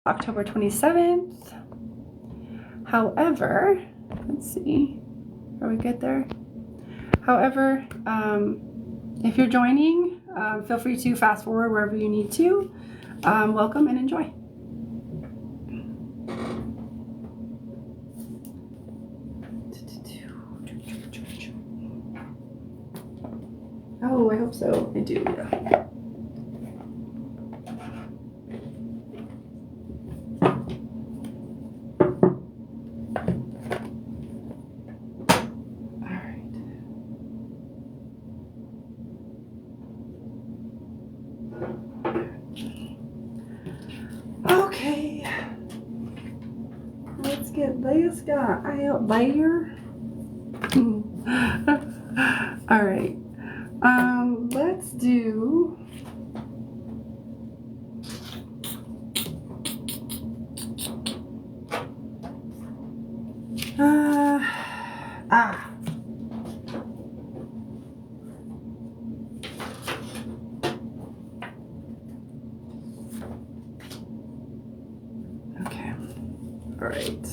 October 27th. However, let's see, are we good there? However, if you're joining, feel free to fast forward wherever you need to. Welcome and enjoy. Oh, I hope so. I do, yeah. Okay, let's get this guy out there. All right, let's do okay, all right.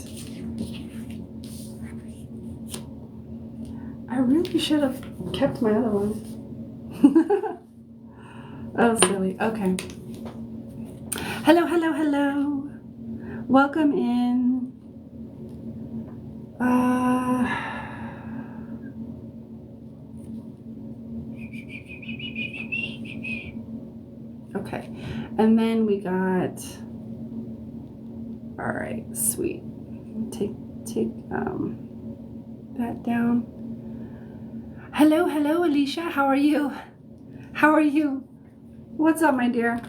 I really should have kept my other one. Oh, silly. Okay. Hello, hello, hello. Welcome in. Okay. And then we got, all right, sweet. Take that down. Hello, hello, Alicia. How are you? How are you? What's up, my dear?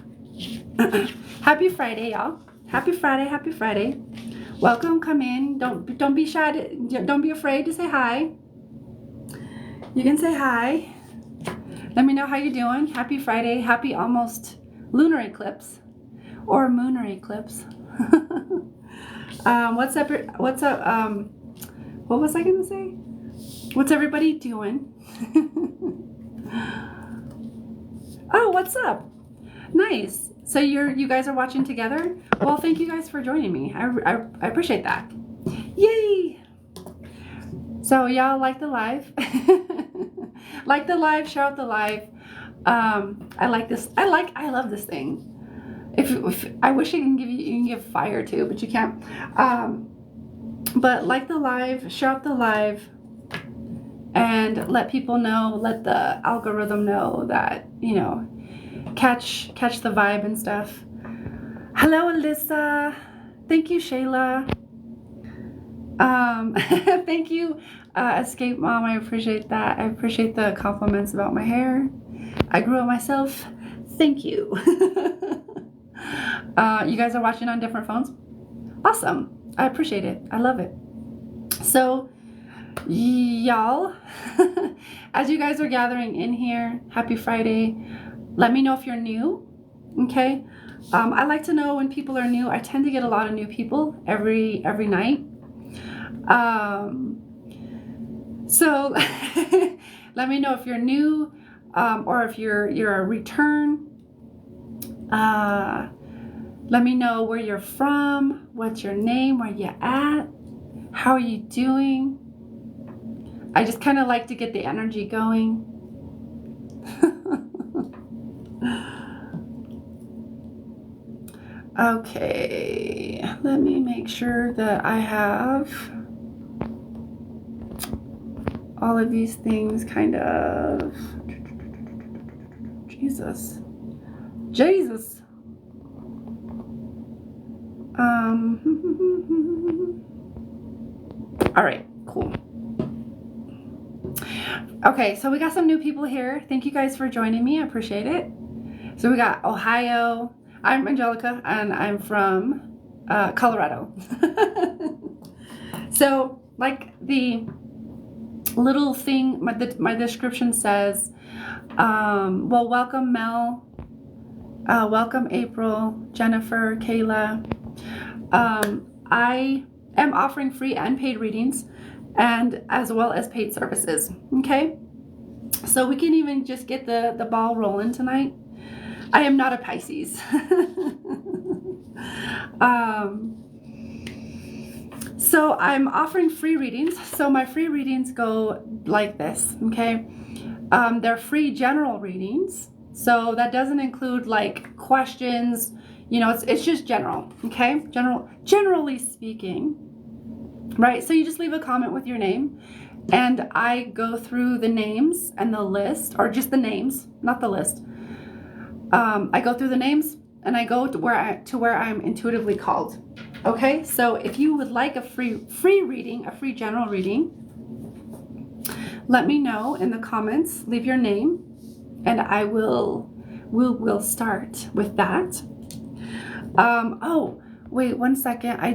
Happy Friday, y'all. Happy Friday, happy Friday. Welcome, come in. Don't be shy, don't be afraid to say hi. You can say hi. Let me know how you're doing. Happy Friday, happy almost lunar eclipse or moonar eclipse. What's up, what was I gonna say? What's everybody doing? Oh, what's up? Nice. So you guys are watching together? Well, thank you guys for joining me. I appreciate that. Yay! So y'all like the live? Like the live, share out the live. I like this. I love this thing. If I wish I can you can give fire too, but you can't. But like the live, share out the live, and let people know, let the algorithm know that, you know, catch the vibe and stuff. Hello, Alyssa. Thank you, Shayla. Thank you, Escape Mom. I appreciate that. I appreciate the compliments about my hair. I grew it myself. Thank you. You guys are watching on different phones? Awesome. I appreciate it. I love it. So, y'all, as you guys are gathering in here, happy Friday. Let me know if you're new, okay? I like to know when people are new. I tend to get a lot of new people every night. So let me know if you're new, or if you're a return. Let me know where you're from, what's your name, where you at, how are you doing. I just kind of like to get the energy going. Okay, let me make sure that I have all of these things kind of, Jesus. All right, cool. Okay, so we got some new people here. Thank you guys for joining me. I appreciate it. So we got Ohio. I'm Angelica, and I'm from Colorado. So, like the little thing, my description says, well, welcome Mel, welcome April, Jennifer, Kayla. I am offering free and paid readings, and as well as paid services. Okay, so we can even just get the ball rolling tonight. I am not a Pisces. So I'm offering free readings. So my free readings go like this, okay? They're free general readings. So that doesn't include like questions, you know, it's just general, okay? Generally speaking, right? So you just leave a comment with your name and I go through the names and the list, or just the names, not the list. I go through the names and I go to where I'm intuitively called. Okay, so if you would like a free reading, a free general reading, let me know in the comments. Leave your name, and I will start with that. Oh, wait 1 second. I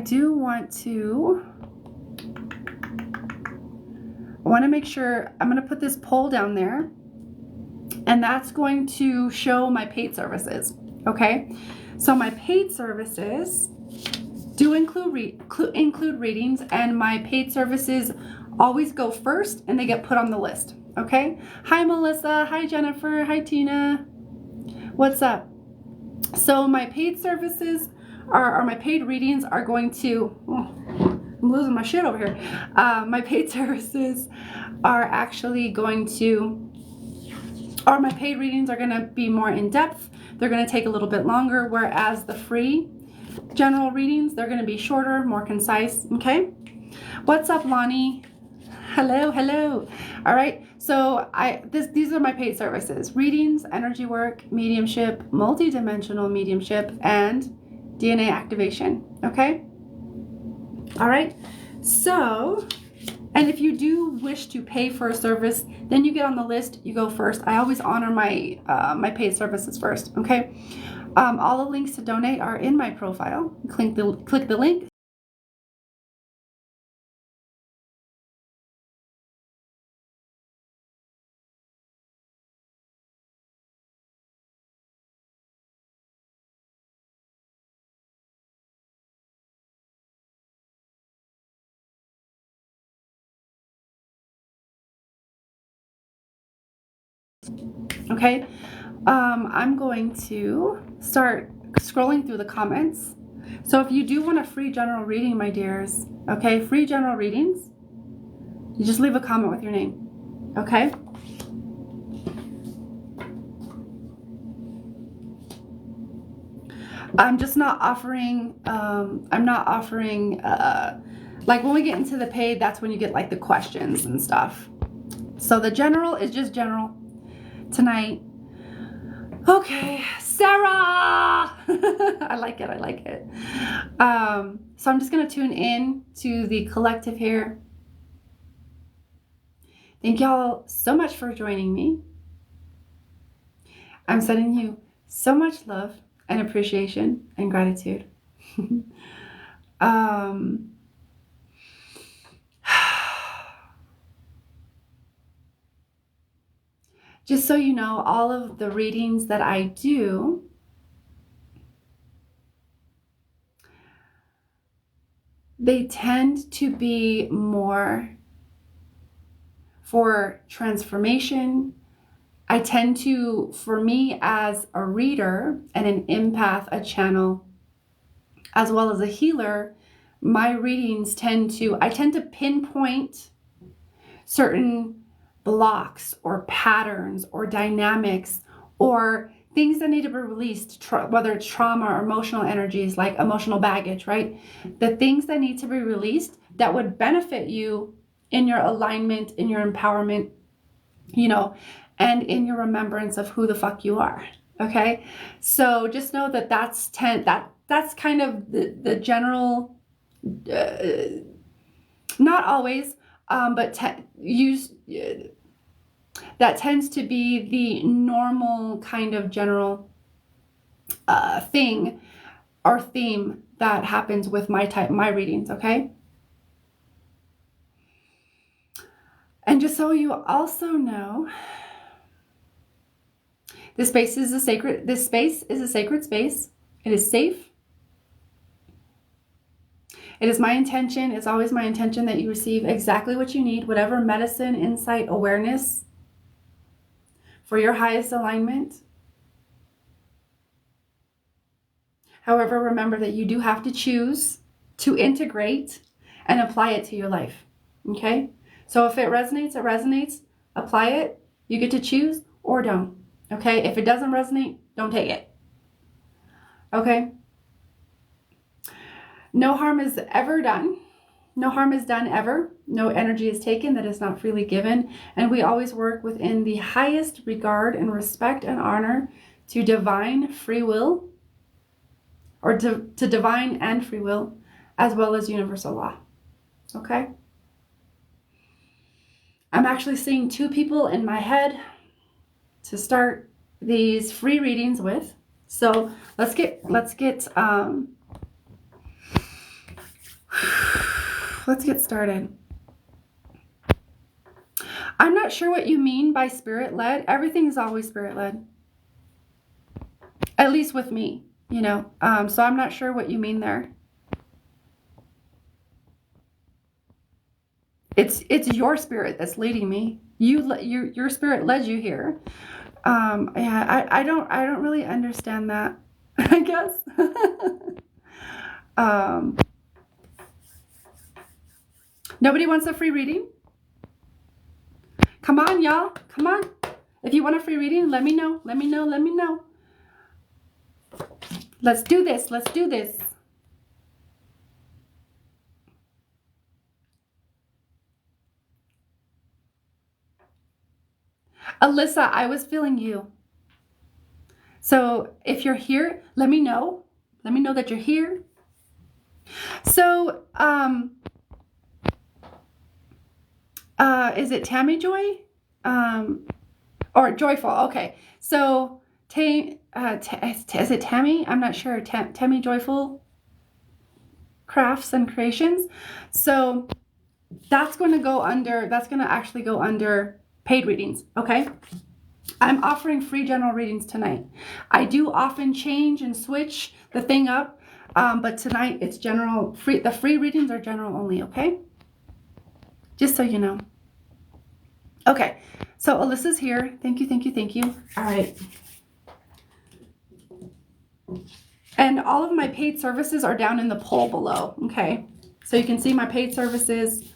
want to make sure. I'm going to put this poll down there, and that's going to show my paid services. Okay, so my paid services do include readings, and my paid services always go first and they get put on the list. Okay, hi Melissa, hi Jennifer, hi Tina, what's up? So my paid services or my paid readings are going to, I'm losing my shit over here. My paid services are actually going to, or my paid readings are going to be more in depth. They're going to take a little bit longer, whereas the free general readings, they're going to be shorter, more concise. Okay, what's up Lonnie? Hello. All right, so these are my paid services: readings, energy work, mediumship, multidimensional mediumship, and DNA activation. Okay, all right, so, and if you do wish to pay for a service, then you get on the list, you go first. I always honor my my paid services first. Okay, all the links to donate are in my profile. Click the link. Okay, I'm going to start scrolling through the comments. So if you do want a free general reading, my dears, okay, free general readings, you just leave a comment with your name. Okay, I'm just not offering, I'm not offering, like when we get into the paid, that's when you get like the questions and stuff. So the general is just general tonight. Okay, Sarah! I like it. So I'm just going to tune in to the collective here. Thank y'all so much for joining me. I'm sending you so much love and appreciation and gratitude. Just so you know, all of the readings that I do, they tend to be more for transformation. I tend to, for me as a reader and an empath, a channel, as well as a healer, my readings I tend to pinpoint certain blocks or patterns or dynamics or things that need to be released, whether it's trauma or emotional energies like emotional baggage, right? The things that need to be released that would benefit you in your alignment, in your empowerment, you know, and in your remembrance of who the fuck you are. Okay, so just know that that's kind of the general, not always, but that tends to be the normal kind of general thing or theme that happens with my readings. Okay, and just so you also know, this space is a sacred space. It is safe. It is my intention, it's always my intention that you receive exactly what you need, whatever medicine, insight, awareness for your highest alignment. However, remember that you do have to choose to integrate and apply it to your life. Okay? So if it resonates, it resonates. Apply it. You get to choose or don't. Okay? If it doesn't resonate, don't take it. Okay? No harm is ever done. No harm is done ever. No energy is taken that is not freely given. And we always work within the highest regard and respect and honor to divine free will, or to divine and free will, as well as universal law. Okay? I'm actually seeing 2 people in my head to start these free readings with. So let's get started. I'm not sure what you mean by spirit-led. Everything is always spirit-led. At least with me, you know. So I'm not sure what you mean there. It's your spirit that's leading me. Your spirit led you here. Yeah, I don't really understand that, I guess. Nobody wants a free reading? Come on, y'all. Come on. If you want a free reading, let me know. Let me know. Let me know. Let's do this. Let's do this. Alyssa, I was feeling you. So if you're here, let me know. Let me know that you're here. So, is it Tammy Joy? Or Joyful? Okay. So, is it Tammy? I'm not sure. Tammy Joyful Crafts and Creations. So that's going to actually go under paid readings. Okay. I'm offering free general readings tonight. I do often change and switch the thing up. But tonight it's general free. The free readings are general only. Okay. Just so you know. Okay. So Alyssa's here. Thank you. Thank you. Thank you. All right. And all of my paid services are down in the poll below. Okay. So you can see my paid services.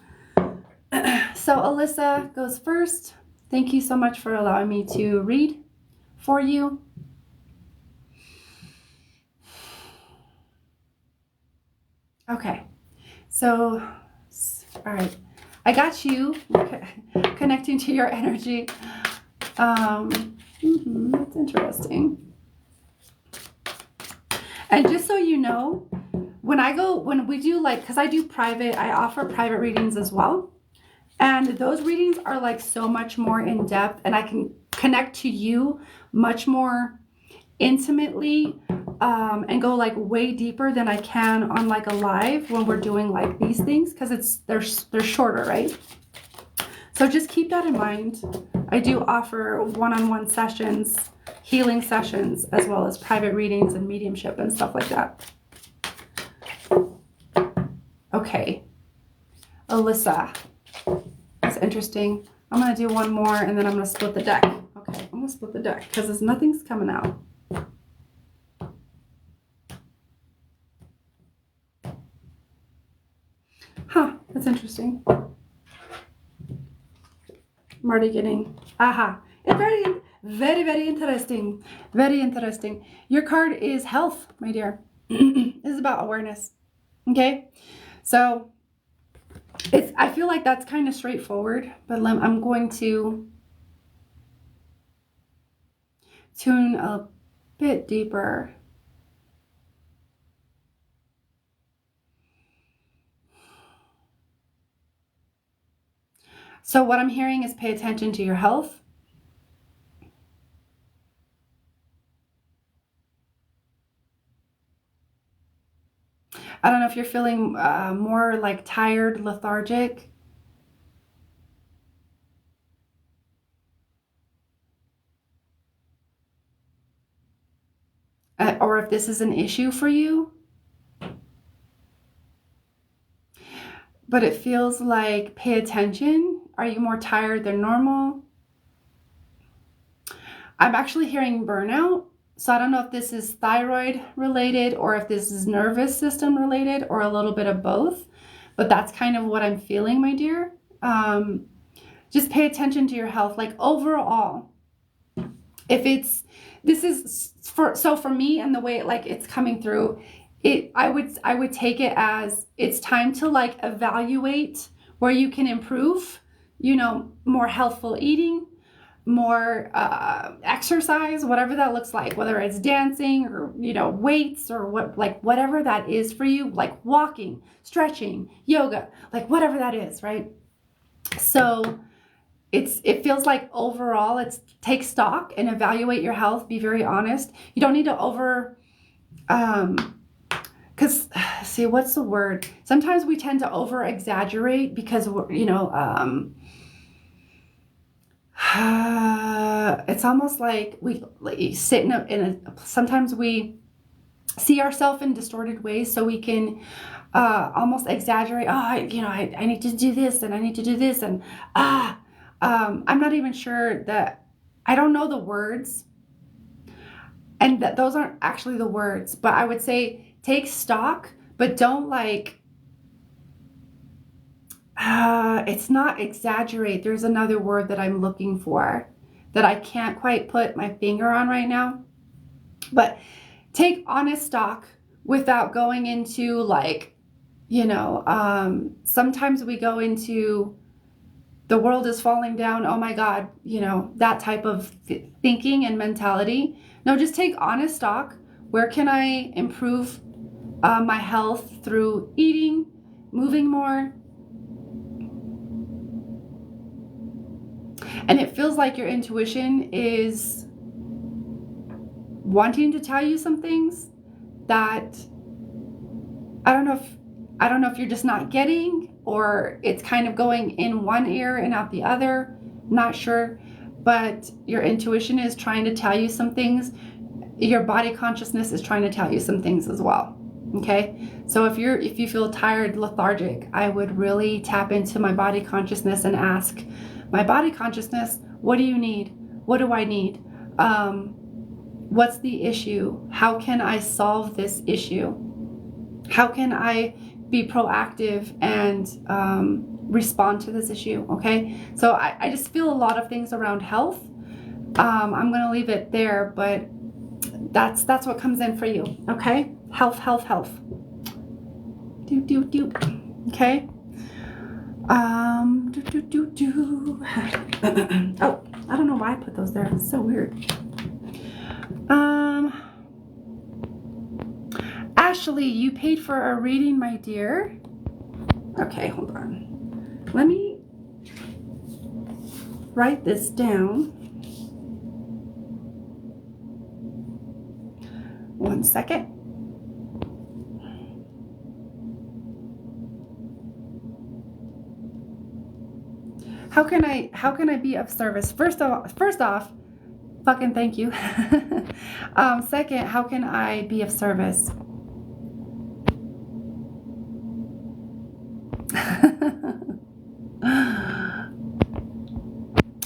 So Alyssa goes first. Thank you so much for allowing me to read for you. Okay. So, all right. I got you connecting to your energy. That's interesting. And just so you know, when we do because I do private, I offer private readings as well. And those readings are like so much more in depth, and I can connect to you much more intimately, and go like way deeper than I can on like a live when we're doing like these things, because they're shorter, right? So just keep that in mind. I do offer one-on-one sessions, healing sessions, as well as private readings and mediumship and stuff like that. Okay, Alyssa. That's interesting. I'm going to do one more and then I'm going to split the deck. Okay, I'm going to split the deck because nothing's coming out. Huh, that's interesting. I'm already getting, aha. It's very, very, very interesting. Very interesting. Your card is health, my dear. This is about awareness. Okay? So, I feel like that's kind of straightforward, but I'm going to tune a bit deeper. So what I'm hearing is pay attention to your health. I don't know if you're feeling more like tired, lethargic. Or if this is an issue for you. But it feels like pay attention. Are you more tired than normal? I'm actually hearing burnout. So I don't know if this is thyroid related or if this is nervous system related or a little bit of both, but that's kind of what I'm feeling, my dear. Just pay attention to your health, like overall. If it's, this is for me and the way it's coming through, I would take it as it's time to like evaluate where you can improve, more healthful eating, more exercise, whatever that looks like, whether it's dancing or, weights or whatever that is for you, like walking, stretching, yoga, like whatever that is, right? So it feels like overall take stock and evaluate your health, be very honest. You don't need to because see, what's the word? Sometimes we tend to over exaggerate because we're, it's almost like we sit in a sometimes we see ourselves in distorted ways, so we can almost exaggerate. I need to do this and I need to do this and I'm not even sure that I don't know the words, and that those aren't actually the words, but I would say take stock, but don't it's not exaggerate. There's another word that I'm looking for that I can't quite put my finger on right now. But take honest stock without going into sometimes we go into the world is falling down. Oh my God, that type of thinking and mentality. No, just take honest stock. Where can I improve my health through eating, moving more? And it feels like your intuition is wanting to tell you some things that I don't know if you're just not getting, or it's kind of going in one ear and out the other. Not sure, but your intuition is trying to tell you some things. Your body consciousness is trying to tell you some things as well. Okay, so if you feel tired, lethargic, I would really tap into my body consciousness and ask my body consciousness, what do you need? What do I need? What's the issue? How can I solve this issue? How can I be proactive and respond to this issue? Okay, so I just feel a lot of things around health. I'm going to leave it there, but that's what comes in for you. Okay, health. Okay. Oh, I don't know why I put those there. It's so weird. Ashley, you paid for a reading, my dear. Okay, hold on. Let me write this down. 1 second. How can I be of service? First off, fucking thank you. Second, how can I be of service?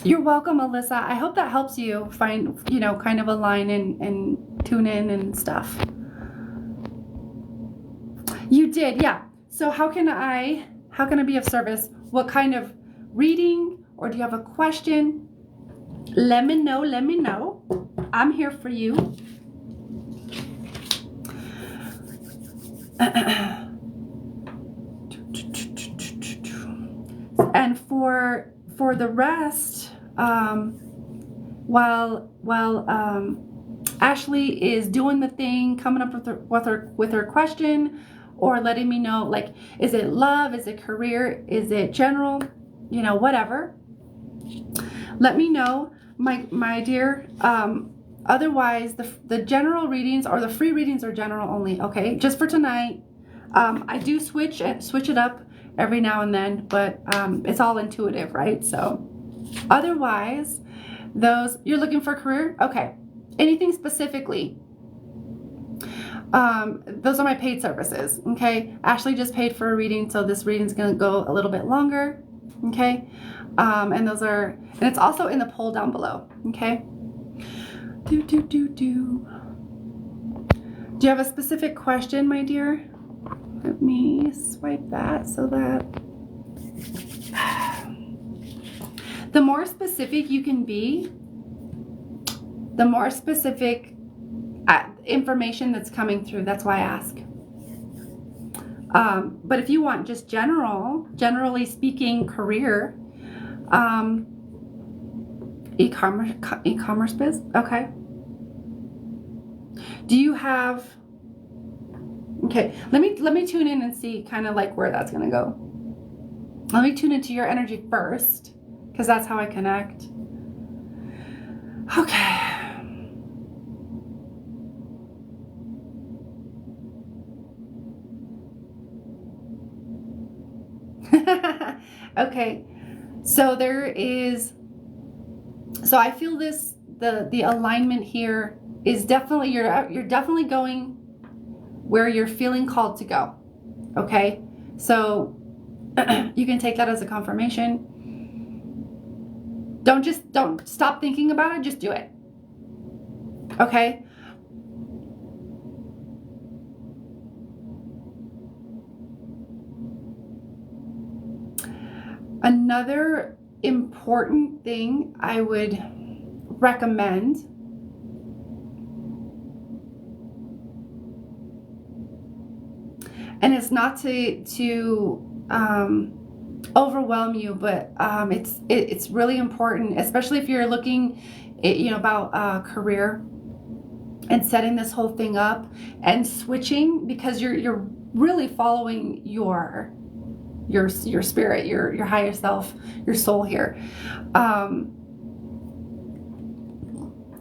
You're welcome, Alyssa. I hope that helps you find, kind of a line and tune in and stuff. You did, yeah. So how can I be of service? What kind of reading, or do you have a question? Let me know. I'm here for you. And for the rest, while Ashley is doing the thing, coming up with her question, or letting me know, is it love, is it career, is it general, whatever, let me know, my dear. Otherwise, the general readings or the free readings are general only. Okay, just for tonight. I do switch it up every now and then, but it's all intuitive, right? So otherwise, you're looking for career. Okay, anything specifically, those are my paid services. Okay, Ashley just paid for a reading, so this reading is going to go a little bit longer. Okay, and it's also in the poll down below. Okay, Do you have a specific question, my dear? Let me swipe that so that the more specific you can be, the more specific information that's coming through. That's why I ask. But if you want just generally speaking, career, e-commerce biz, okay. Do you have? Okay, let me tune in and see kind of like where that's gonna go. Let me tune into your energy first, because that's how I connect. Okay. Okay, so I feel the alignment here is definitely, you're definitely going where you're feeling called to go. Okay, so you can take that as a confirmation. Don't stop thinking about it, just do it. Okay. Another important thing I would recommend and it's not to overwhelm you, but it's really important, especially if you're looking, about career and setting this whole thing up and switching, because you're really following your spirit, your higher self, your soul here.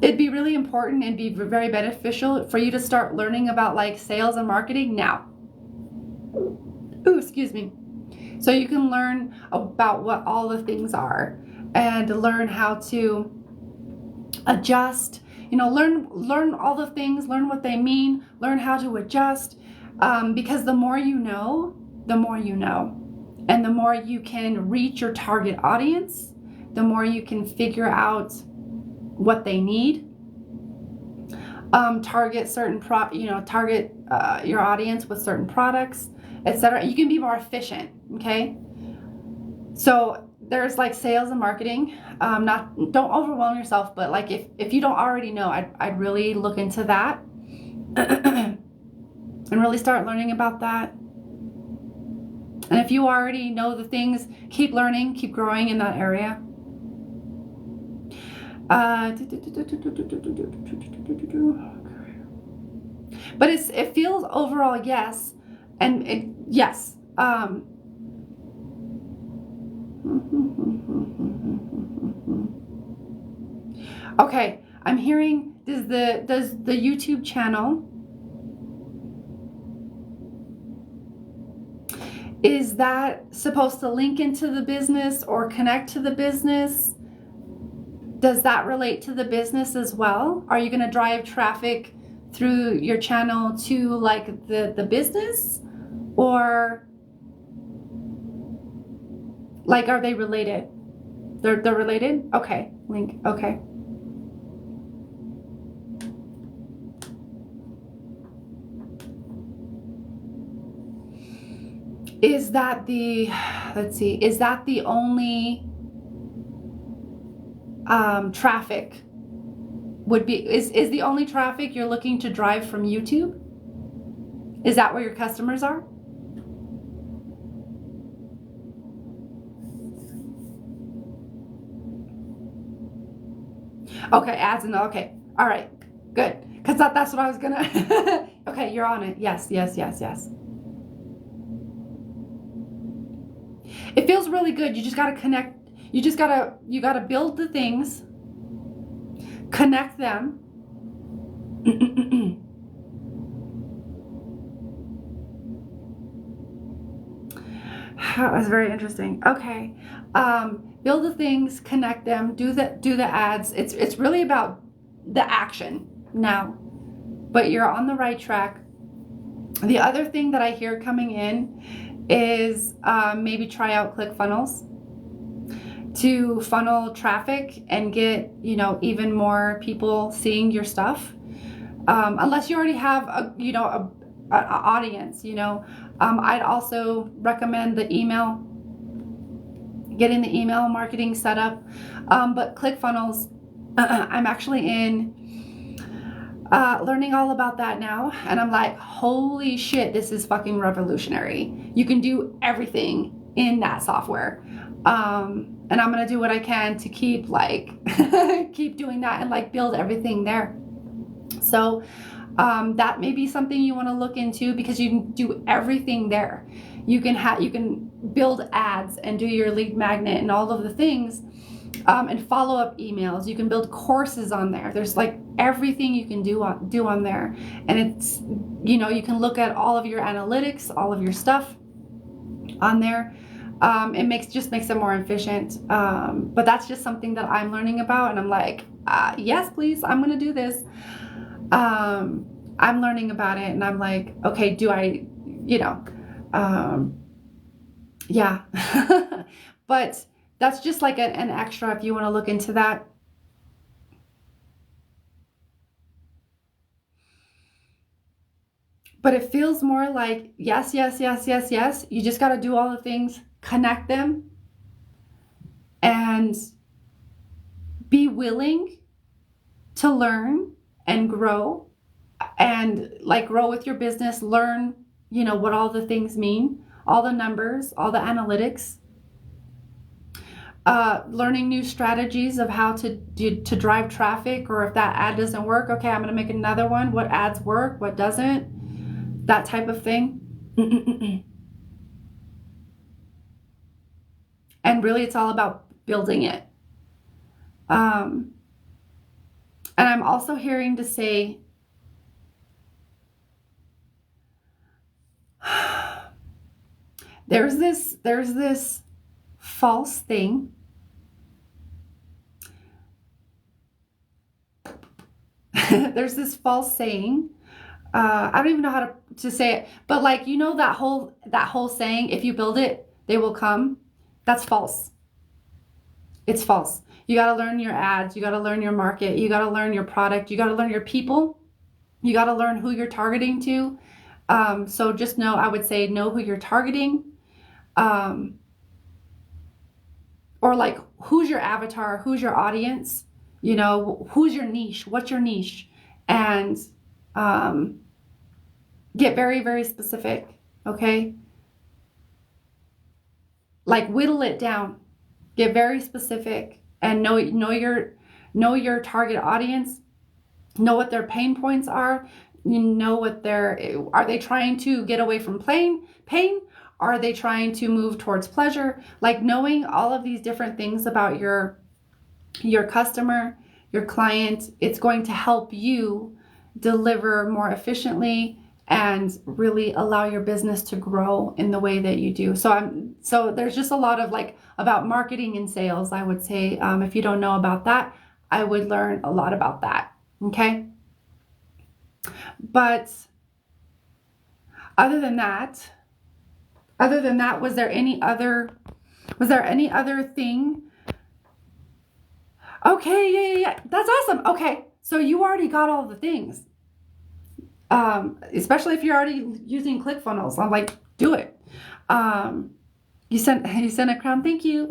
It'd be really important and be very beneficial for you to start learning about like sales and marketing now. Ooh, excuse me. So you can learn about what all the things are and learn how to adjust, learn all the things, learn what they mean, learn how to adjust, because the more you know, and the more you can reach your target audience, the more you can figure out what they need, target your audience with certain products, etc. You can be more efficient. Okay, so there's like sales and marketing. Don't overwhelm yourself, but like if you don't already know, I'd really look into that and really start learning about that. And if you already know the things, keep learning, keep growing in that area. But it feels overall yes, and yes. Okay, I'm hearing, does the YouTube channel, is that supposed to link into the business or connect to the business? Does that relate to the business as well? Are you going to drive traffic through your channel to like the business, or like are they related? They're related? Okay, link. Okay. Is that the only traffic would be, is the only traffic you're looking to drive from YouTube? Is that where your customers are? Okay, ads and okay. All right, good. Because that's what I was gonna. Okay, you're on it. Yes. It feels really good. You just gotta connect. You gotta build the things, connect them. That was very interesting. Okay. Build the things, connect them, do the ads. It's really about the action now, but you're on the right track. The other thing that I hear coming in is maybe try out ClickFunnels. to funnel traffic and get, you know, even more people seeing your stuff. Unless you already have a audience, you know. I'd also recommend the email, getting the email marketing set up. But ClickFunnels, I'm actually in learning all about that now. And I'm like, holy shit, this is fucking revolutionary. You can do everything in that software. And I'm going to do what I can to keep keep doing that and like build everything there. So that may be something you want to look into, because you can do everything there. You can build ads and do your lead magnet and all of the things, and follow up emails. You can build courses on there. There's like everything you can do on there, and it's, you know, you can look at all of your analytics, all of your stuff on there. It just makes it more efficient. But that's just something that I'm learning about, and I'm like, yes, please, I'm gonna do this. I'm learning about it, and I'm like, okay, do I, you know, yeah. But that's just like an extra if you want to look into that. But it feels more like yes, yes, yes, yes, yes. You just got to do all the things, connect them, and be willing to learn and grow, and like grow with your business. Learn, you know, what all the things mean, all the numbers, all the analytics. Learning new strategies of how to drive traffic, or if that ad doesn't work, okay, I'm going to make another one. What ads work, what doesn't, that type of thing. And really, it's all about building it. And I'm also hearing to say, there's this false thing. There's this false saying. I don't even know how to say it, but like, you know, that whole saying, if you build it, they will come. That's false. It's false. You got to learn your ads. You got to learn your market. You got to learn your product. You got to learn your people. You got to learn who you're targeting to. So just know, I would say, know who you're targeting. Or like, who's your avatar? Who's your audience? You know, who's your niche? What's your niche? And get very, very specific. Okay. Like, whittle it down. Get very specific, and know your target audience. Know what their pain points are. You know what are they trying to get away from pain? Are they trying to move towards pleasure? Like, knowing all of these different things about your customer, your client, it's going to help you deliver more efficiently and really allow your business to grow in the way that you do. So there's just a lot of like about marketing and sales, I would say. If you don't know about that, I would learn a lot about that. Okay. But other than that, was there any other thing? Okay, yeah. That's awesome. Okay, so you already got all the things. Especially if you're already using ClickFunnels. I'm like, do it. You sent a crown. Thank you.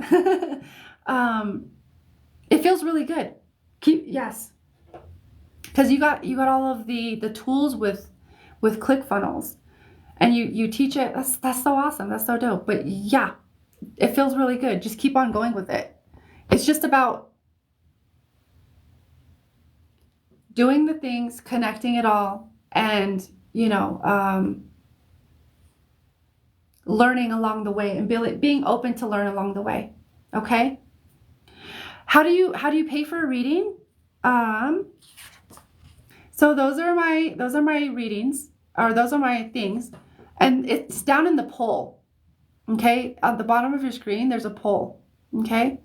It feels really good. Yes. Because you got all of the tools with ClickFunnels, and you teach it. That's so awesome. That's so dope. But yeah, it feels really good. Just keep on going with it. It's just about doing the things, connecting it all, and learning along the way, and being open to learn along the way. Okay. How do you pay for a reading? So those are my readings, or those are my things, and it's down in the poll. Okay, at the bottom of your screen, there's a poll. Okay.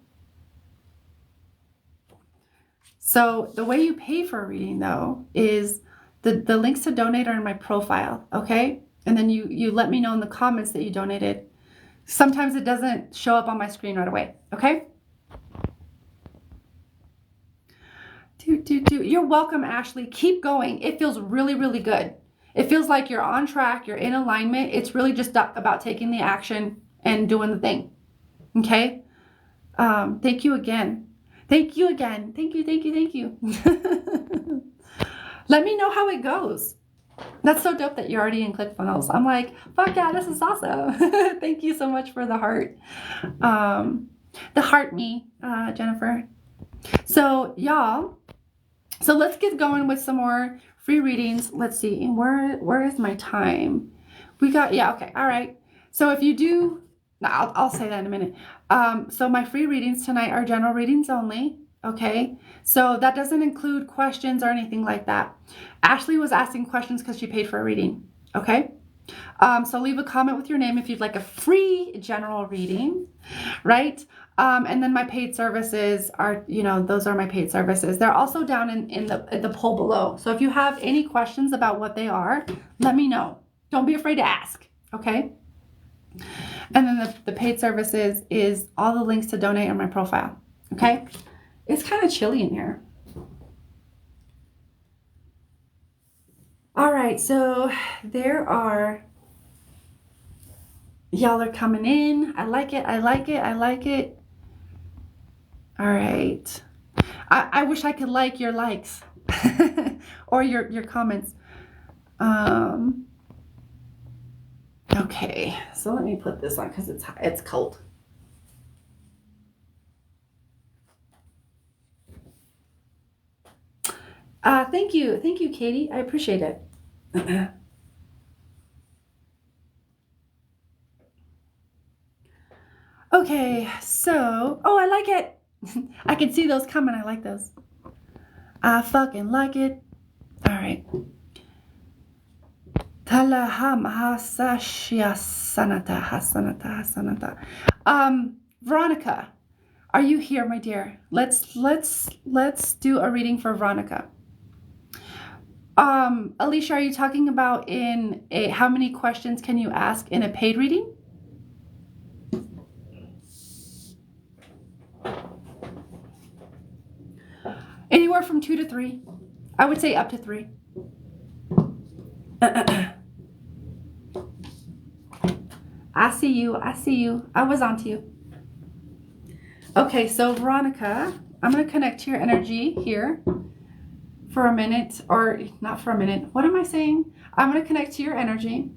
So the way you pay for a reading, though, is the links to donate are in my profile. Okay, and then you let me know in the comments that you donated. Sometimes it doesn't show up on my screen right away. Okay. You're welcome, Ashley. Keep going. It feels really, really good. It feels like you're on track. You're in alignment. It's really just about taking the action and doing the thing. Okay? Thank you again. Thank you again. Thank you. Let me know how it goes. That's so dope that you're already in ClickFunnels. I'm like, fuck yeah, this is awesome. Thank you so much for the heart. The heart me, Jennifer. So y'all, so let's get going with some more free readings. Let's see, where is my time? We got, yeah, okay, all right. So if you do, I'll say that in a minute. So my free readings tonight are general readings only. Okay, so that doesn't include questions or anything like that. Ashley was asking questions because she paid for a reading. Okay, so leave a comment with your name if you'd like a free general reading, right? And then my paid services are, those are my paid services. They're also down in the poll below. So if you have any questions about what they are, let me know. Don't be afraid to ask. Okay. And then the paid services is all the links to donate on my profile. Okay. It's kind of chilly in here. All right, so there are, y'all are coming in. I like it. All right. I wish I could like your likes or your comments. Okay, so let me put this on because it's cold. Thank you, Katie. I appreciate it. Okay, so, oh, I like it. I can see those coming. I like those. I fucking like it. All right. Veronica, are you here, my dear? Let's do a reading for Veronica. Alicia, are you talking about how many questions can you ask in a paid reading? Anywhere from 2 to 3. I would say up to 3. I see you. I was on to you. Okay, so Veronica, I'm going to connect to your energy here for a minute, or not for a minute. What am I saying? I'm going to connect to your energy.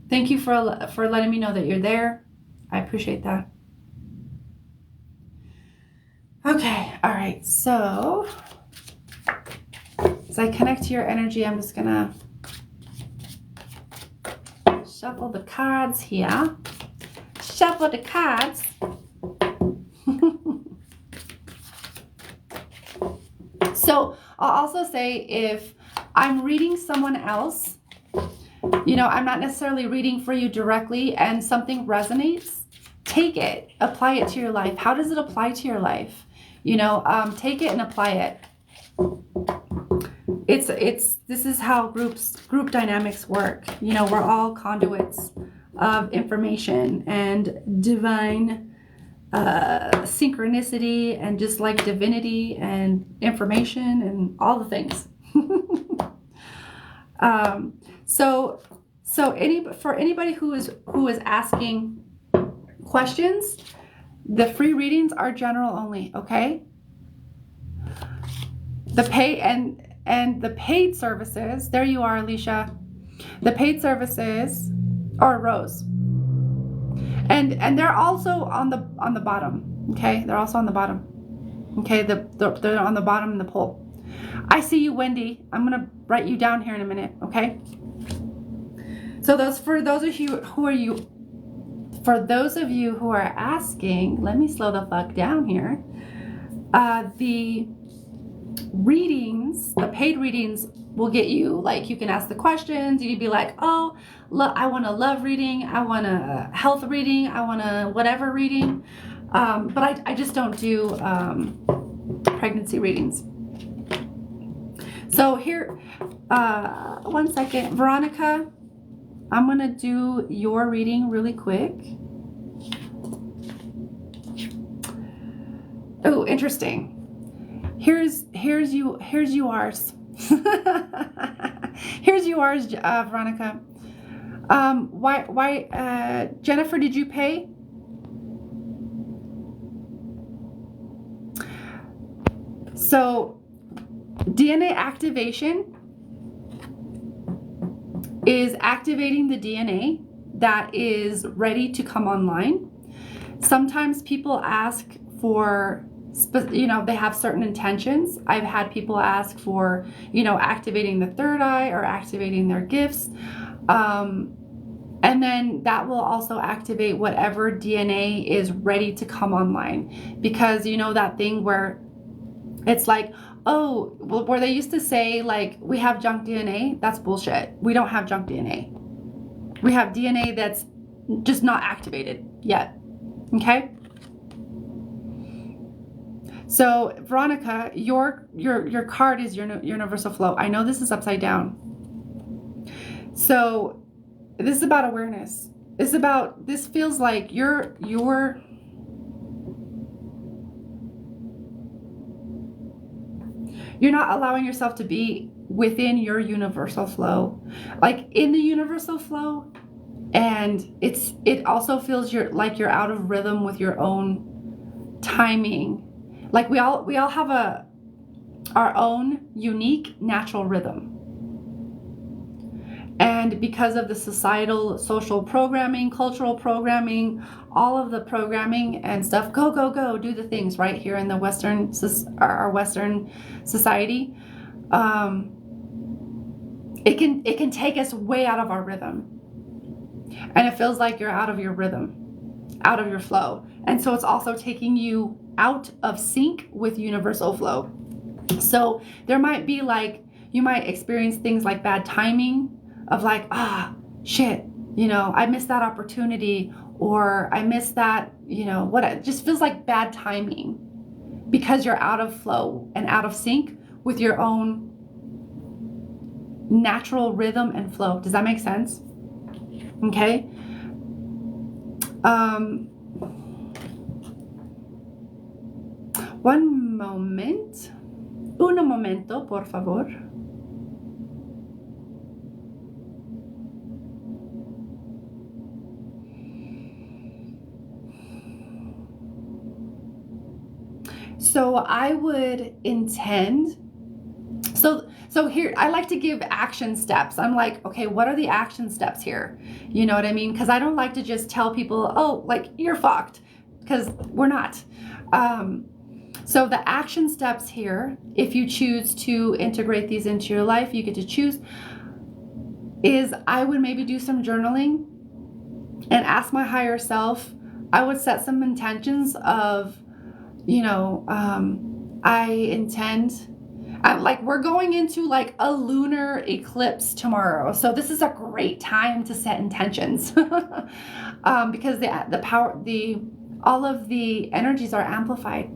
Thank you for letting me know that you're there. I appreciate that. Okay, all right. So as I connect to your energy, I'm just going to shuffle the cards here. Shuffle the cards. So I'll also say if I'm reading someone else, I'm not necessarily reading for you directly, and something resonates, take it, apply it to your life. How does it apply to your life? Take it and apply it. This is how group dynamics work. We're all conduits of information and divine synchronicity and just like divinity and information and all the things. For anybody who is asking questions, the free readings are general only. Okay. The paid services. There you are, Alicia. The paid services are Rose. And they're also on the bottom. Okay, they're also on the bottom. Okay, they're on the bottom in the poll. I see you, Wendy. I'm gonna write you down here in a minute. Okay. So for those of you who are asking, let me slow the fuck down here. The readings, the paid readings, will get you, like, you can ask the questions. You can be like, oh, I want a love reading, I want a health reading, I want a whatever reading, but I just don't do pregnancy readings. So here, 1 second, Veronica, I'm gonna do your reading really quick. Oh, interesting. Here's yours. Here's yours, Veronica. Why, Jennifer, did you pay? So, DNA activation is activating the DNA that is ready to come online. Sometimes people ask for, they have certain intentions. I've had people ask for, activating the third eye or activating their gifts. And then that will also activate whatever DNA is ready to come online. Because that thing where it's like, oh, well, where they used to say, like, we have junk DNA, that's bullshit. We don't have junk DNA. We have DNA that's just not activated yet. Okay? So, Veronica, your card is your universal flow. I know this is upside down. So, this is about awareness. This feels like you're not allowing yourself to be within your universal flow, like in the universal flow. And it also feels like you're out of rhythm with your own timing. Like we all have our own unique natural rhythm. And because of the societal, social programming, cultural programming, all of the programming and stuff, go, do the things right here in the our Western society. It can take us way out of our rhythm. And it feels like you're out of your rhythm, out of your flow. And so it's also taking you out of sync with universal flow. So there might be you might experience things like bad timing of shit, I missed that opportunity, or I missed that, it just feels like bad timing because you're out of flow and out of sync with your own natural rhythm and flow. Does that make sense? Okay. One moment. Un momento, por favor. So I would intend, so here, I like to give action steps. I'm like, okay, what are the action steps here? You know what I mean? Because I don't like to just tell people, oh, you're fucked, because we're not. So the action steps here, if you choose to integrate these into your life, you get to choose, is I would maybe do some journaling and ask my higher self. I would set some intentions of, I intend, we're going into a lunar eclipse tomorrow. So this is a great time to set intentions because the power, all of the energies are amplified,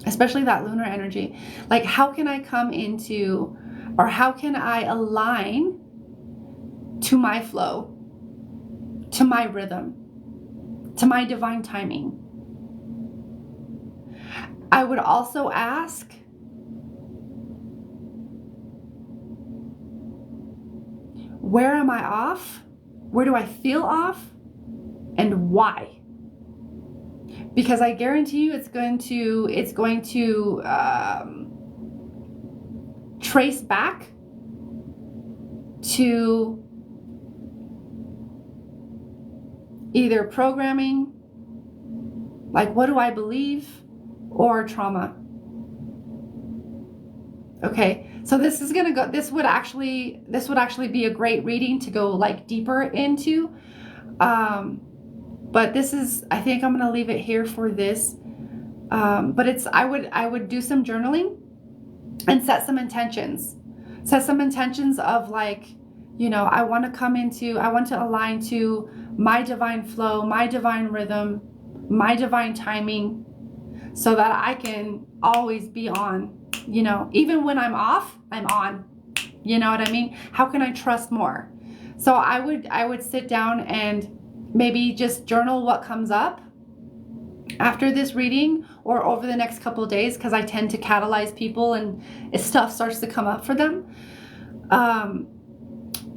especially that lunar energy. How can I come into, or how can I align to my flow, to my rhythm, to my divine timing? I would also ask, where am I off? Where do I feel off? And why? Because I guarantee you it's going to trace back to either programming, what do I believe, or trauma. Okay, so this is gonna go. This would actually be a great reading to go deeper into. But this is, I think I'm gonna leave it here for this. But I would do some journaling and set some intentions. Set some intentions of I want to align to my divine flow, my divine rhythm, my divine timing, so that I can always be on. Even when I'm off, I'm on. You know what I mean? How can I trust more? So I would sit down and maybe just journal what comes up after this reading or over the next couple of days, because I tend to catalyze people and stuff starts to come up for them.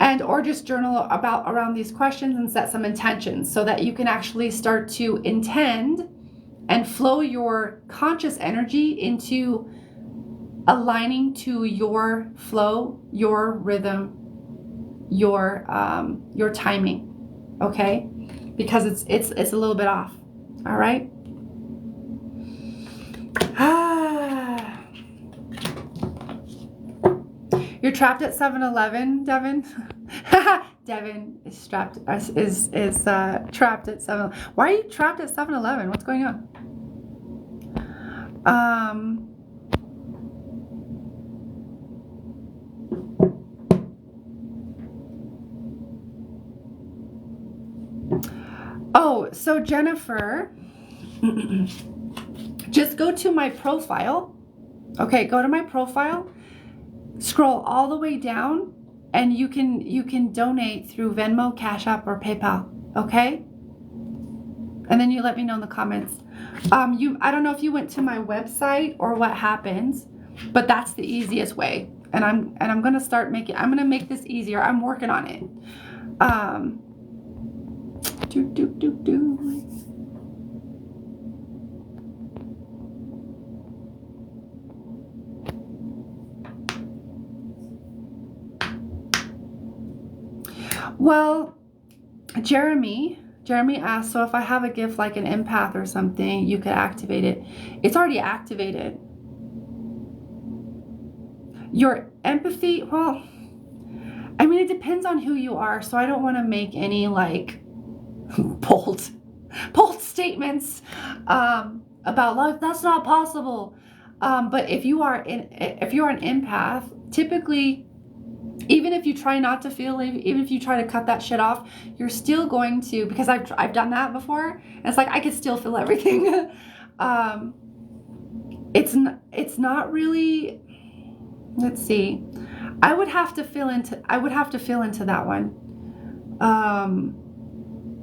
And or just journal around these questions and set some intentions so that you can actually start to intend and flow your conscious energy into aligning to your flow, your rhythm, your timing, okay? Because it's a little bit off. All right. You're trapped at 7-Eleven, Devin. Devin is trapped at 7. Why are you trapped at 7-Eleven? What's going on? Oh, so Jennifer, just go to my profile. Okay, go to my profile, scroll all the way down, and you can donate through Venmo, Cash App, or PayPal. Okay? And then you let me know in the comments. I don't know if you went to my website or what happens, but that's the easiest way. And I'm gonna I'm gonna make this easier. I'm working on it. Well, Jeremy asked, so if I have a gift like an empath or something, you could activate it. It's already activated. Your empathy, well, I mean, it depends on who you are, so I don't want to make any like bold statements about like that's not possible. But if you are an empath, typically, even if you try not to feel, even if you try to cut that shit off, you're still going to, because I've done that before, and it's like I could still feel everything. It's not really. Let's see. I would have to feel into that one.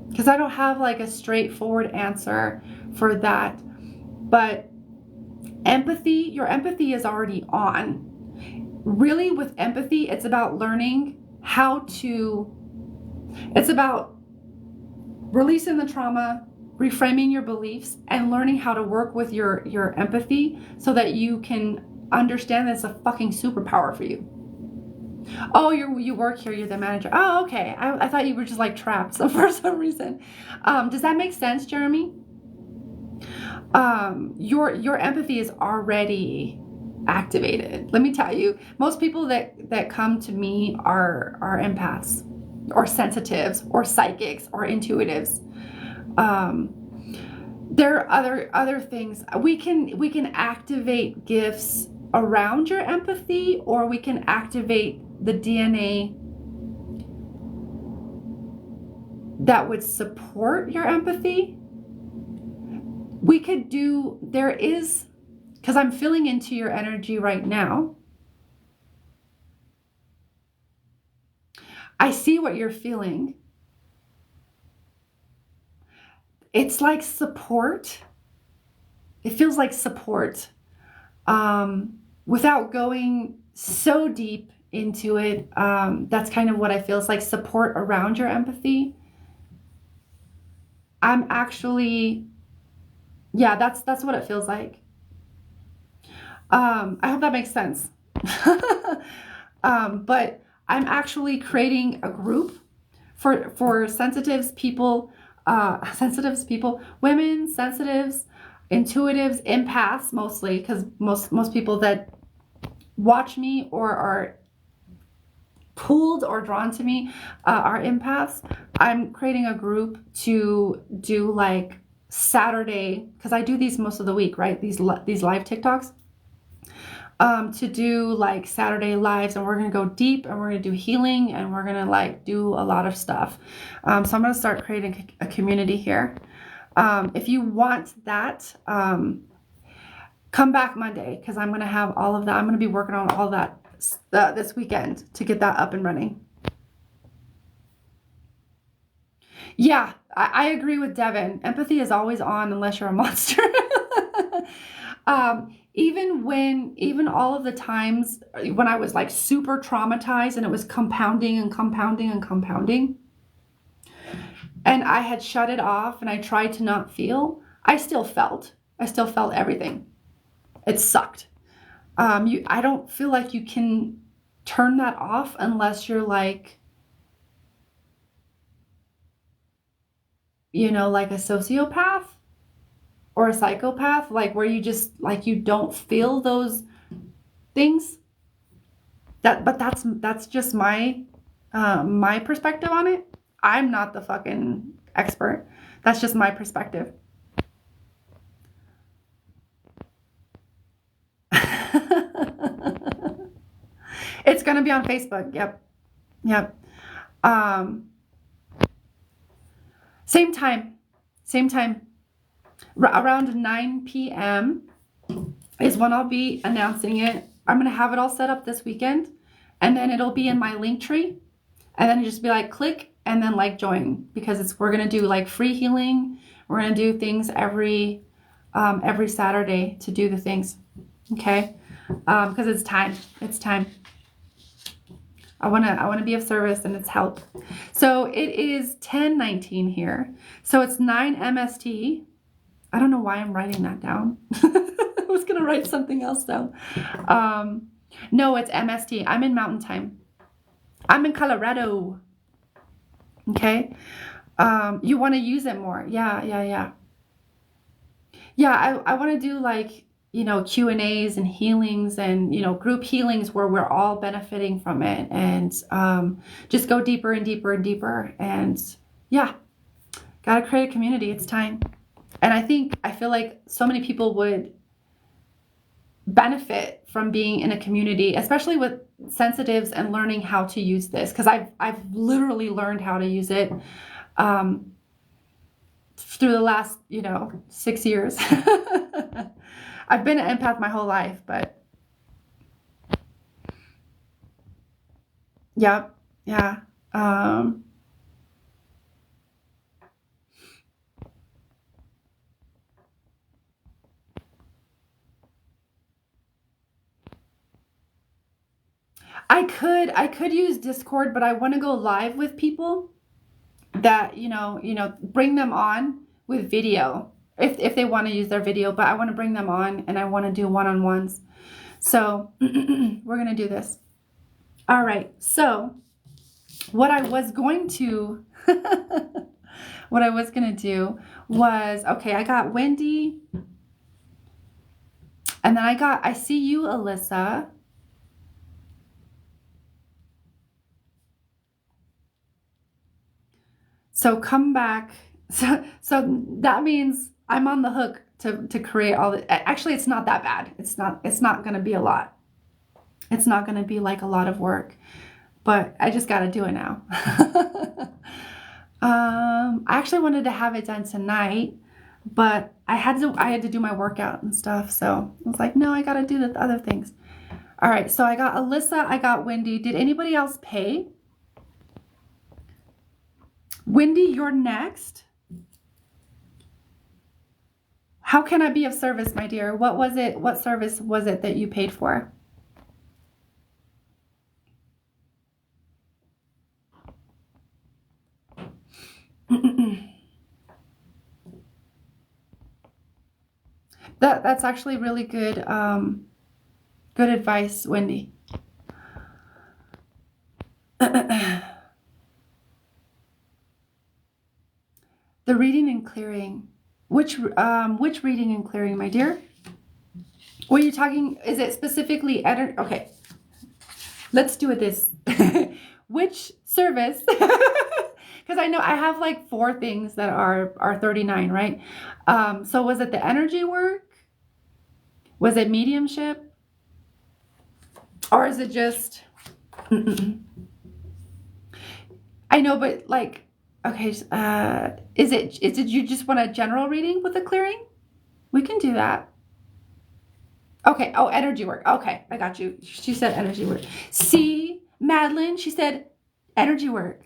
Because I don't have like a straightforward answer for that. But empathy, your empathy is already on. Really, with empathy, it's about learning it's about releasing the trauma, reframing your beliefs, and learning how to work with your empathy so that you can understand that it's a fucking superpower for you. Oh, you work here, you're the manager. Oh, okay. I thought you were just like trapped for some reason. Does that make sense, Jeremy? Your empathy is already activated. Let me tell you, most people that come to me are empaths or sensitives or psychics or intuitives. There are other things. We can activate gifts around your empathy, or we can activate the DNA that would support your empathy. We could do, because I'm feeling into your energy right now. I see what you're feeling. It's like support. It feels like support. Without going so deep into it, that's kind of what I feel. It's like support around your empathy. I'm actually, yeah, that's what it feels like. I hope that makes sense. But I'm actually creating a group for sensitives people, women, sensitives, intuitives, empaths mostly, because most people that watch me or are pulled or drawn to me are empaths. I'm creating a group to do like Saturday, because I do these most of the week, right? These live TikToks. To do like Saturday lives, and we're going to go deep, and we're going to do healing, and we're going to like do a lot of stuff. So I'm going to start creating a community here. If you want that, come back Monday, because I'm going to have all of that. I'm going to be working on all that this weekend to get that up and running. Yeah, I agree with Devin. Empathy is always on unless you're a monster. Even all of the times when I was like super traumatized and it was compounding and compounding and compounding, and I had shut it off and I tried to not feel, I still felt. I still felt everything. It sucked. I don't feel like you can turn that off unless you're like, like a sociopath or a psychopath, like where you just like you don't feel those things. But that's just my perspective on it. I'm not the fucking expert. That's just my perspective. It's gonna be on Facebook. Yep. Yep. Um, same time. Same time. Around 9 p.m. is when I'll be announcing it. I'm gonna have it all set up this weekend, and then it'll be in my link tree, and then you just be like click and then like join, because we're gonna do like free healing. We're gonna do things every Saturday to do the things. Okay, because it's time. It's time. I wanna be of service, and it's help. So it is 10:19 here. So it's 9 MST. I don't know why I'm writing that down. I was gonna write something else down. No, it's MST. I'm in Mountain Time. I'm in Colorado. Okay. You want to use it more. Yeah. I want to do like, Q&As and healings and, group healings where we're all benefiting from it, and just go deeper and deeper and deeper. And yeah, got to create a community. It's time. And I feel like so many people would benefit from being in a community, especially with sensitives, and learning how to use this, because I've literally learned how to use it through the last 6 years. I've been an empath my whole life, but yeah. I could use Discord, but I want to go live with people that bring them on with video if they want to use their video, but I want to bring them on and I want to do one-on-ones. So we're gonna do this. All right, so what I was going to do was, okay, I got Wendy, and then I see you, Alyssa. So come back. So that means I'm on the hook to create all the, actually it's not that bad. It's not gonna be a lot. It's not gonna be like a lot of work, but I just gotta do it now. I actually wanted to have it done tonight, but I had to do my workout and stuff. So I was like, no, I gotta do the other things. All right, so I got Alyssa, I got Wendy. Did anybody else pay? Wendy, you're next. How can I be of service, my dear? What was it? What service was it that you paid for? That's actually really good good advice, Wendy. The reading and clearing. Which reading and clearing, my dear? Were you talking, is it specifically okay. Let's do it this. Which service? Because I know I have like 4 things that are 39, right? So was it the energy work? Was it mediumship? Or is it just I know, but like, okay, is it you just want a general reading with a clearing? We can do that. Okay. Oh, energy work. Okay, I got you. She said energy work. See, Madeline, she said energy work.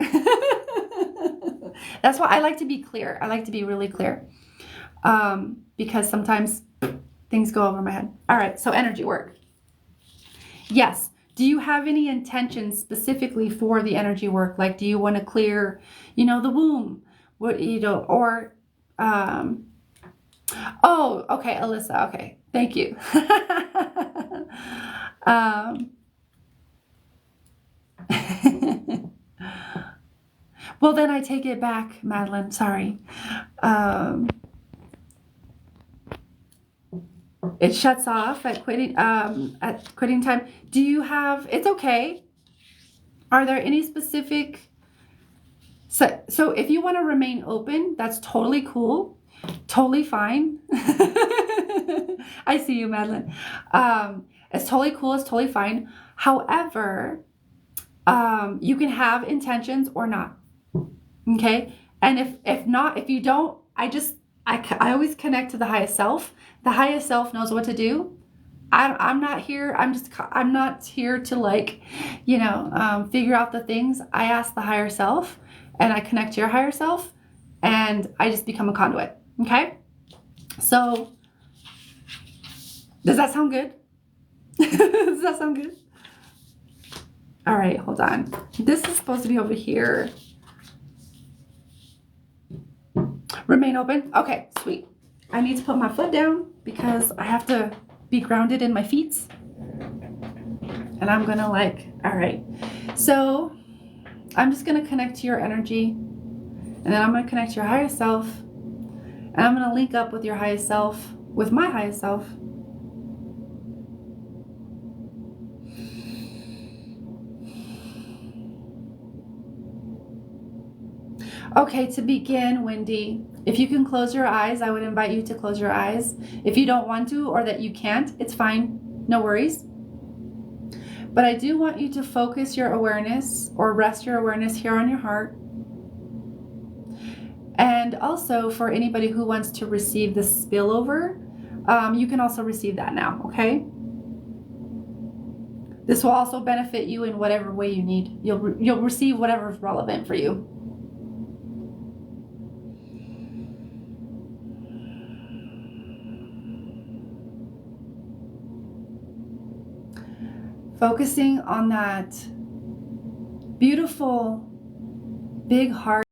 That's why I like to be clear. I like to be really clear. Because sometimes things go over my head. All right, so energy work. Yes. Do you have any intentions specifically for the energy work? Like, do you want to clear, the womb? What, or, oh, okay, Alyssa. Okay. Thank you. Well, then I take it back, Madeline. Sorry. It shuts off at quitting time. Do you have? It's okay. Are there any specific? So if you want to remain open, that's totally cool, totally fine. I see you, Madeline. It's totally cool. It's totally fine. However, you can have intentions or not. Okay. And if not, if you don't, I always connect to the highest self. The highest self knows what to do. I'm not here. I'm not here to figure out the things. I ask the higher self and I connect to your higher self and I just become a conduit. Okay. So does that sound good? Does that sound good? All right, hold on. This is supposed to be over here. Remain open. Okay, sweet. I need to put my foot down because I have to be grounded in my feet. And I'm gonna all right. So I'm just gonna connect to your energy and then I'm gonna connect to your higher self and I'm gonna link up with your highest self, with my highest self. Okay, to begin, Wendy, if you can close your eyes, I would invite you to close your eyes. If you don't want to or that you can't, it's fine. No worries. But I do want you to focus your awareness or rest your awareness here on your heart. And also for anybody who wants to receive the spillover, you can also receive that now, okay? This will also benefit you in whatever way you need. You'll receive whatever is relevant for you. Focusing on that beautiful big heart.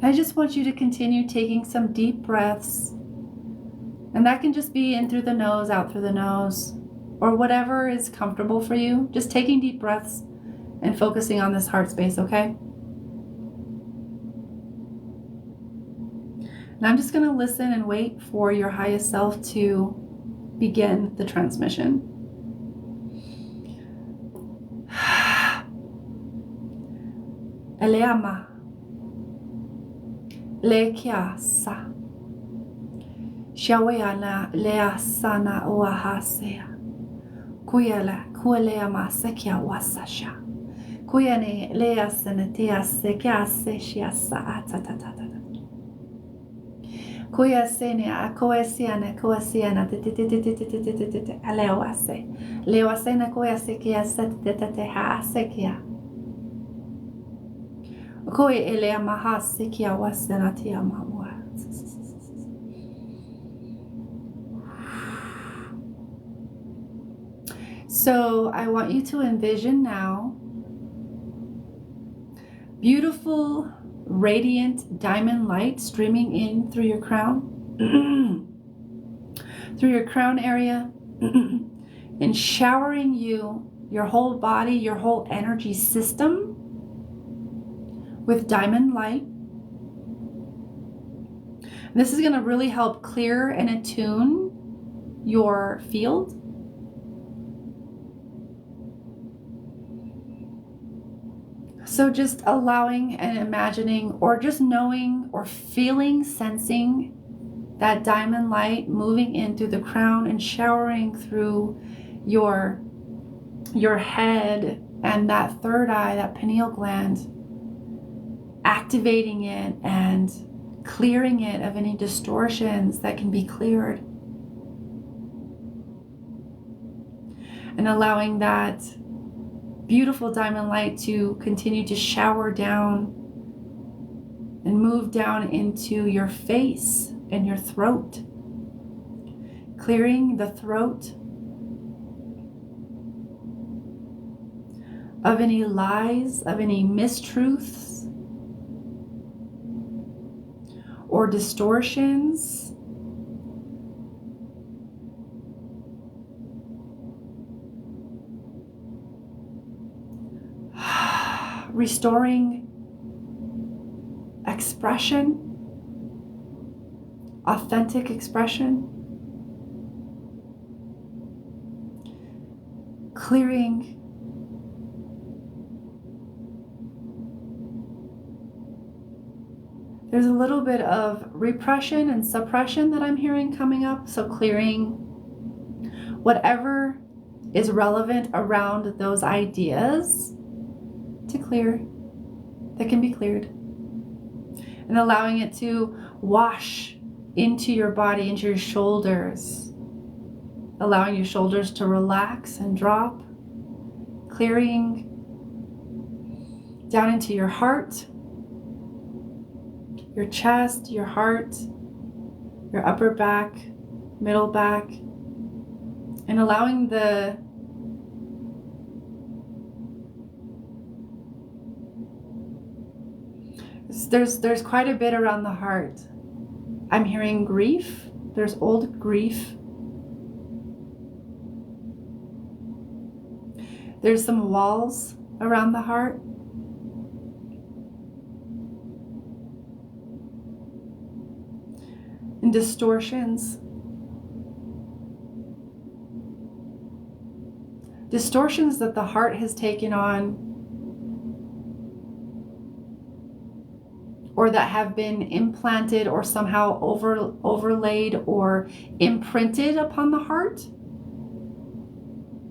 I just want you to continue taking some deep breaths. And that can just be in through the nose, out through the nose, or whatever is comfortable for you. Just taking deep breaths and focusing on this heart space, okay? And I'm just going to listen and wait for your highest self to begin the transmission. Eleama. Lekiasa. Shaweana leasana oahasea. Kuyala kueleama sekia wasasha. Kuyane leasenetia sekiase shiasa atatatata. Kuyasenia koesiana aleoase. Leoasena koesekia seteteha sekia. Koi elea mahasikia wasenatia mamua. So I want you to envision now beautiful, radiant diamond light streaming in through your crown, through your crown area, and showering you, your whole body, your whole energy system with diamond light. This is going to really help clear and attune your field. So just allowing and imagining, or just knowing or feeling, sensing that diamond light moving in through the crown and showering through your head and that third eye, that pineal gland, activating it and clearing it of any distortions that can be cleared. And allowing that beautiful diamond light to continue to shower down and move down into your face and your throat. Clearing the throat of any lies, of any mistruths or distortions. Restoring expression, authentic expression. Clearing there's a little bit of repression and suppression that I'm hearing coming up. So clearing whatever is relevant around those ideas to clear, that can be cleared. And allowing it to wash into your body, into your shoulders. Allowing your shoulders to relax and drop. Clearing down into your heart, your chest, your heart, your upper back, middle back, and allowing there's quite a bit around the heart. I'm hearing grief. There's old grief. There's some walls around the heart. And distortions. Distortions that the heart has taken on, or that have been implanted or somehow overlaid or imprinted upon the heart.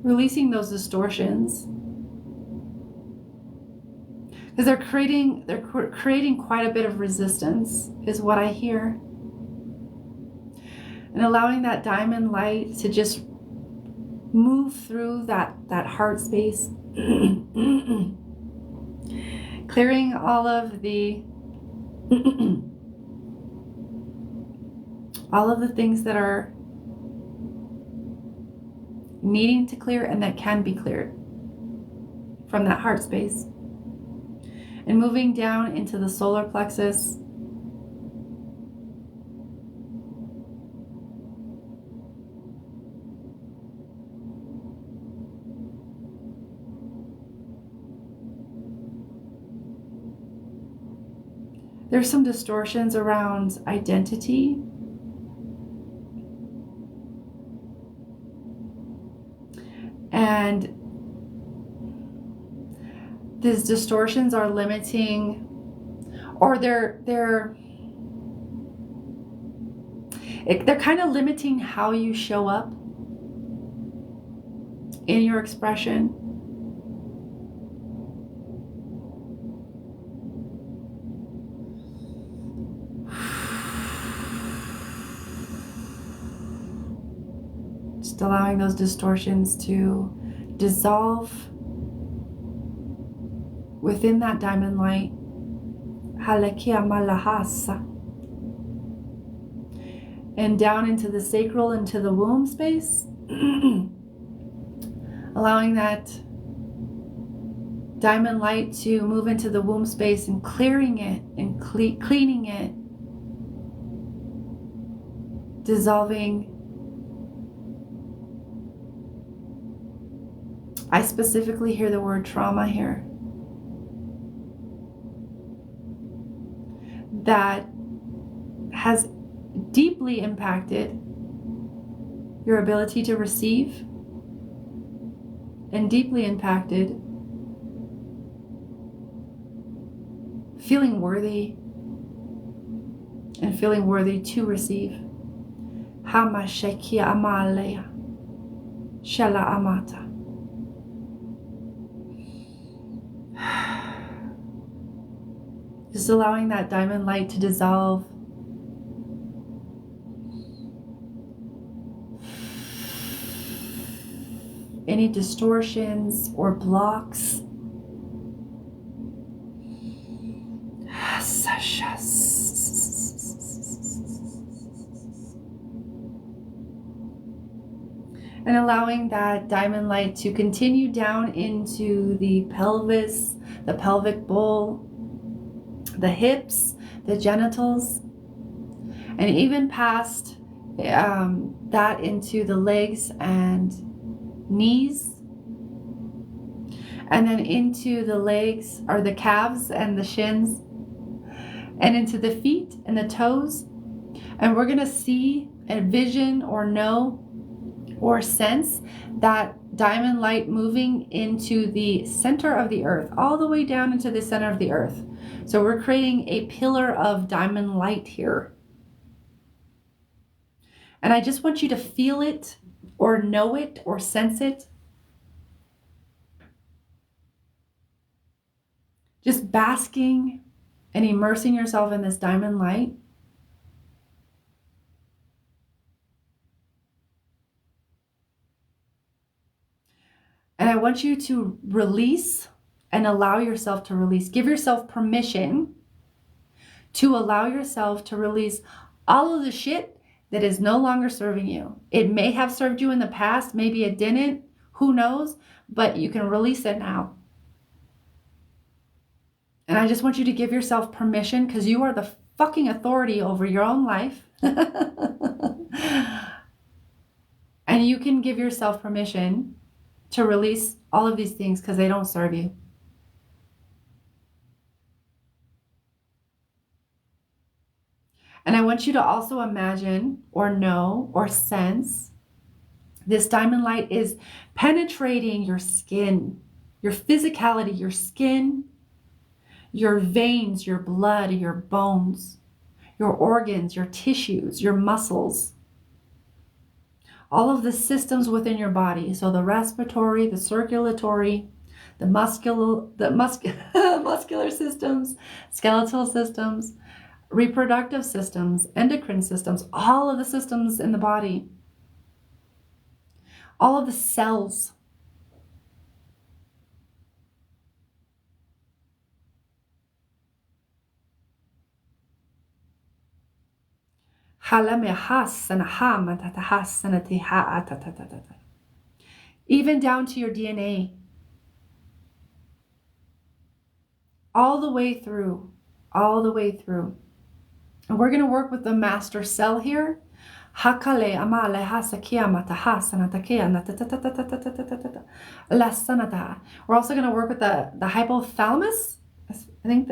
Releasing those distortions. Because they're creating quite a bit of resistance, is what I hear. And allowing that diamond light to just move through that heart space. Clearing all of the things that are needing to clear and that can be cleared from that heart space. And moving down into the solar plexus. There's some distortions around identity. And these distortions are limiting, or they're kind of limiting how you show up in your expression. Just allowing those distortions to dissolve within that diamond light. And down into the sacral, into the womb space. Allowing that diamond light to move into the womb space and clearing it and cleaning it. Dissolving. I specifically hear the word trauma here. That has deeply impacted your ability to receive and deeply impacted feeling worthy and feeling worthy to receive. Hama shekia amalea, shela amata. Just allowing that diamond light to dissolve. Any distortions or blocks. And allowing that diamond light to continue down into the pelvis, the pelvic bowl, the hips, the genitals, and even past that into the legs and knees, and then into the legs or the calves and the shins, and into the feet and the toes. And we're going to see and vision or know or sense that diamond light moving into the center of the earth, all the way down into the center of the earth. So we're creating a pillar of diamond light here. And I just want you to feel it or know it or sense it. Just basking and immersing yourself in this diamond light. And I want you to release and allow yourself to release. Give yourself permission to allow yourself to release all of the shit that is no longer serving you. It may have served you in the past, maybe it didn't, who knows, but you can release it now. And I just want you to give yourself permission, because you are the fucking authority over your own life. And you can give yourself permission to release all of these things because they don't serve you. And I want you to also imagine or know or sense this diamond light is penetrating your skin, your physicality, your skin, your veins, your blood, your bones, your organs, your tissues, your muscles, all of the systems within your body. So the respiratory, the circulatory, the muscular systems, skeletal systems, reproductive systems, endocrine systems, all of the systems in the body, all of the cells. Even down to your DNA, all the way through, all the way through. And we're going to work with the master cell here. We're also going to work with the hypothalamus. I think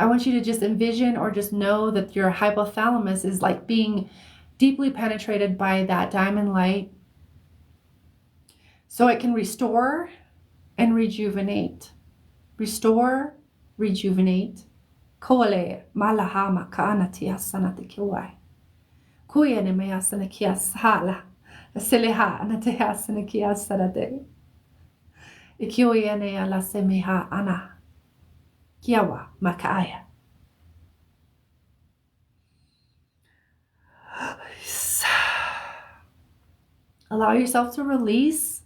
I want you to just envision or just know that your hypothalamus is like being deeply penetrated by that diamond light, so it can restore and rejuvenate. Restore, rejuvenate. Koale malahama kaanati asanati kiwai. Kuyene me asana kias hala. Seleha anate asana kias sarade. Ikiyene ala semeha ana. Kiawa makaya. Allow yourself to release.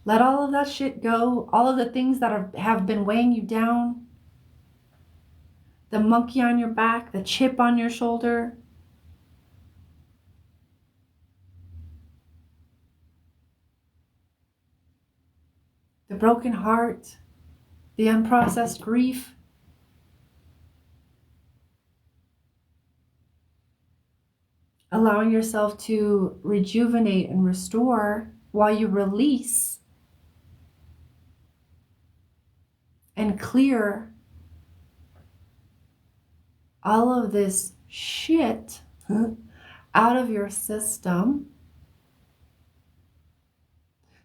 Let all of that shit go. All of the things that have been weighing you down. The monkey on your back, the chip on your shoulder. The broken heart. The unprocessed grief. Allowing yourself to rejuvenate and restore while you release and clear all of this shit out of your system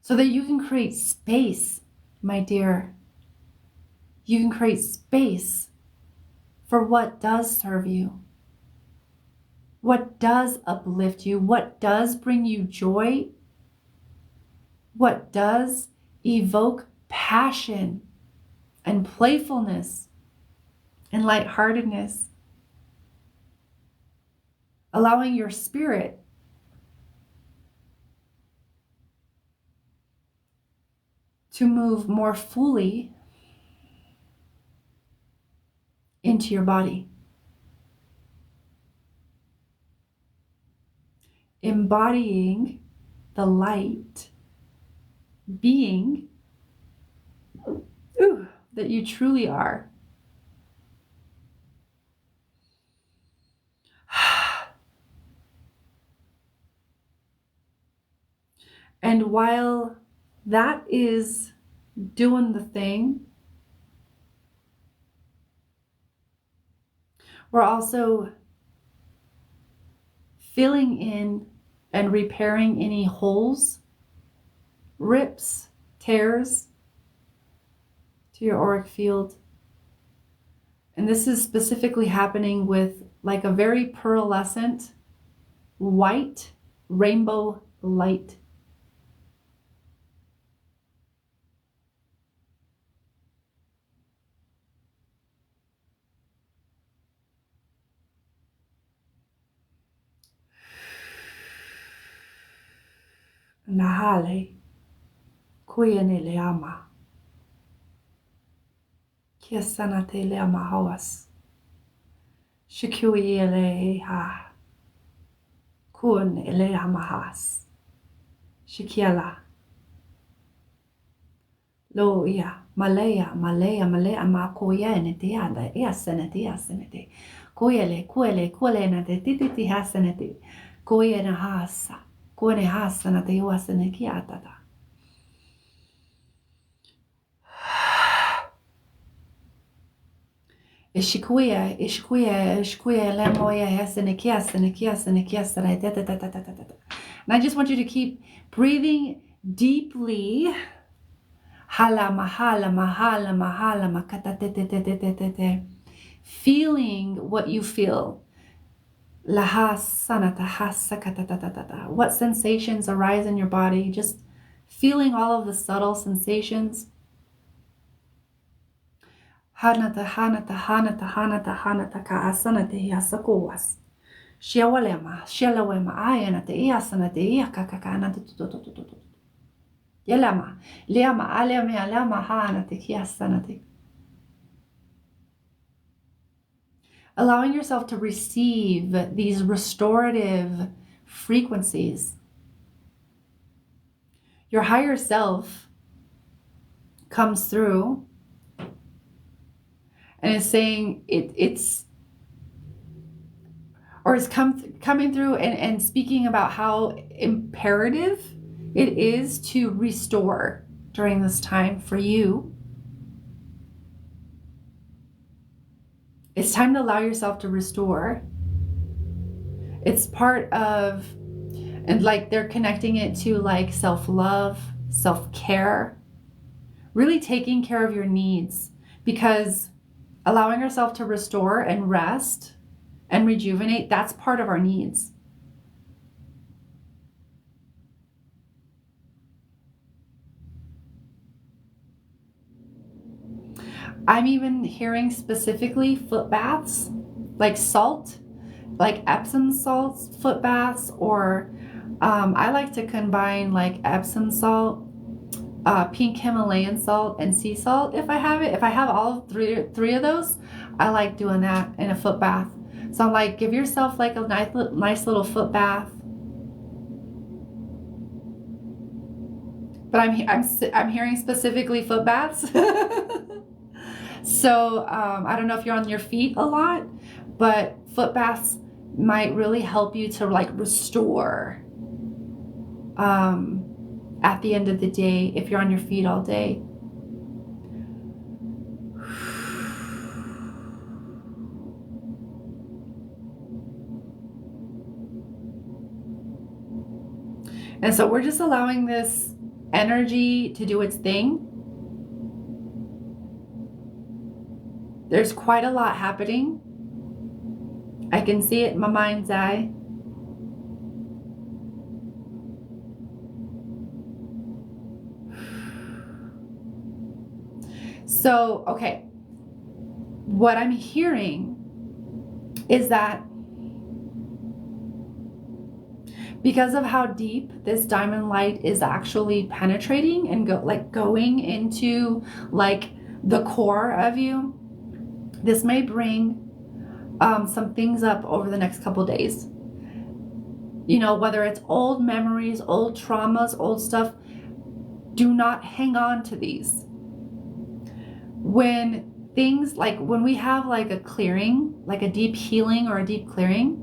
so that you can create space, my dear. You can create space for what does serve you, what does uplift you, what does bring you joy, what does evoke passion and playfulness and lightheartedness, allowing your spirit to move more fully into your body. Embodying the light being that you truly are. And while that is doing the thing, we're also filling in and repairing any holes, rips, tears to your auric field. And this is specifically happening with like a very pearlescent white rainbow light. Nahale kuyene leama kiasanate leama hawas shikuile ha kun eleamahas shikiala lo ia malaya ma koyene tiada iasenete kuele na te titi hasenete koyena hasa kone hasana te yuasene kiatata. Ishikuya lemoya hasene kiasene. And I just want you to keep breathing deeply. Hala mahala makata. Feeling what you feel. What sensations arise in your body? Just feeling all of the subtle sensations. Hanata ka asanate yasakowas. Shiawalema ayanate iasanate iakakakanate tututututu. Yelama leama alema hanate kiasanate. Allowing yourself to receive these restorative frequencies. Your higher self comes through and is saying it's coming through and speaking about how imperative it is to restore during this time for you. It's time to allow yourself to restore. It's part of, and like they're connecting it to like self-love, self-care, really taking care of your needs, because allowing yourself to restore and rest and rejuvenate, that's part of our needs. I'm even hearing specifically foot baths, like salt, like Epsom salts, foot baths, or I like to combine like Epsom salt, pink Himalayan salt, and sea salt if I have it. If I have all three of those, I like doing that in a foot bath. So I'm like, give yourself like a nice little foot bath. But I'm hearing specifically foot baths. So I don't know if you're on your feet a lot, but foot baths might really help you to like restore at the end of the day if you're on your feet all day. And so we're just allowing this energy to do its thing. There's quite a lot happening. I can see it in my mind's eye. So, okay. What I'm hearing is that because of how deep this diamond light is actually penetrating and going into like the core of you, this may bring some things up over the next couple days. You know, whether it's old memories, old traumas, old stuff, do not hang on to these. When things like when we have like a clearing, like a deep healing or a deep clearing,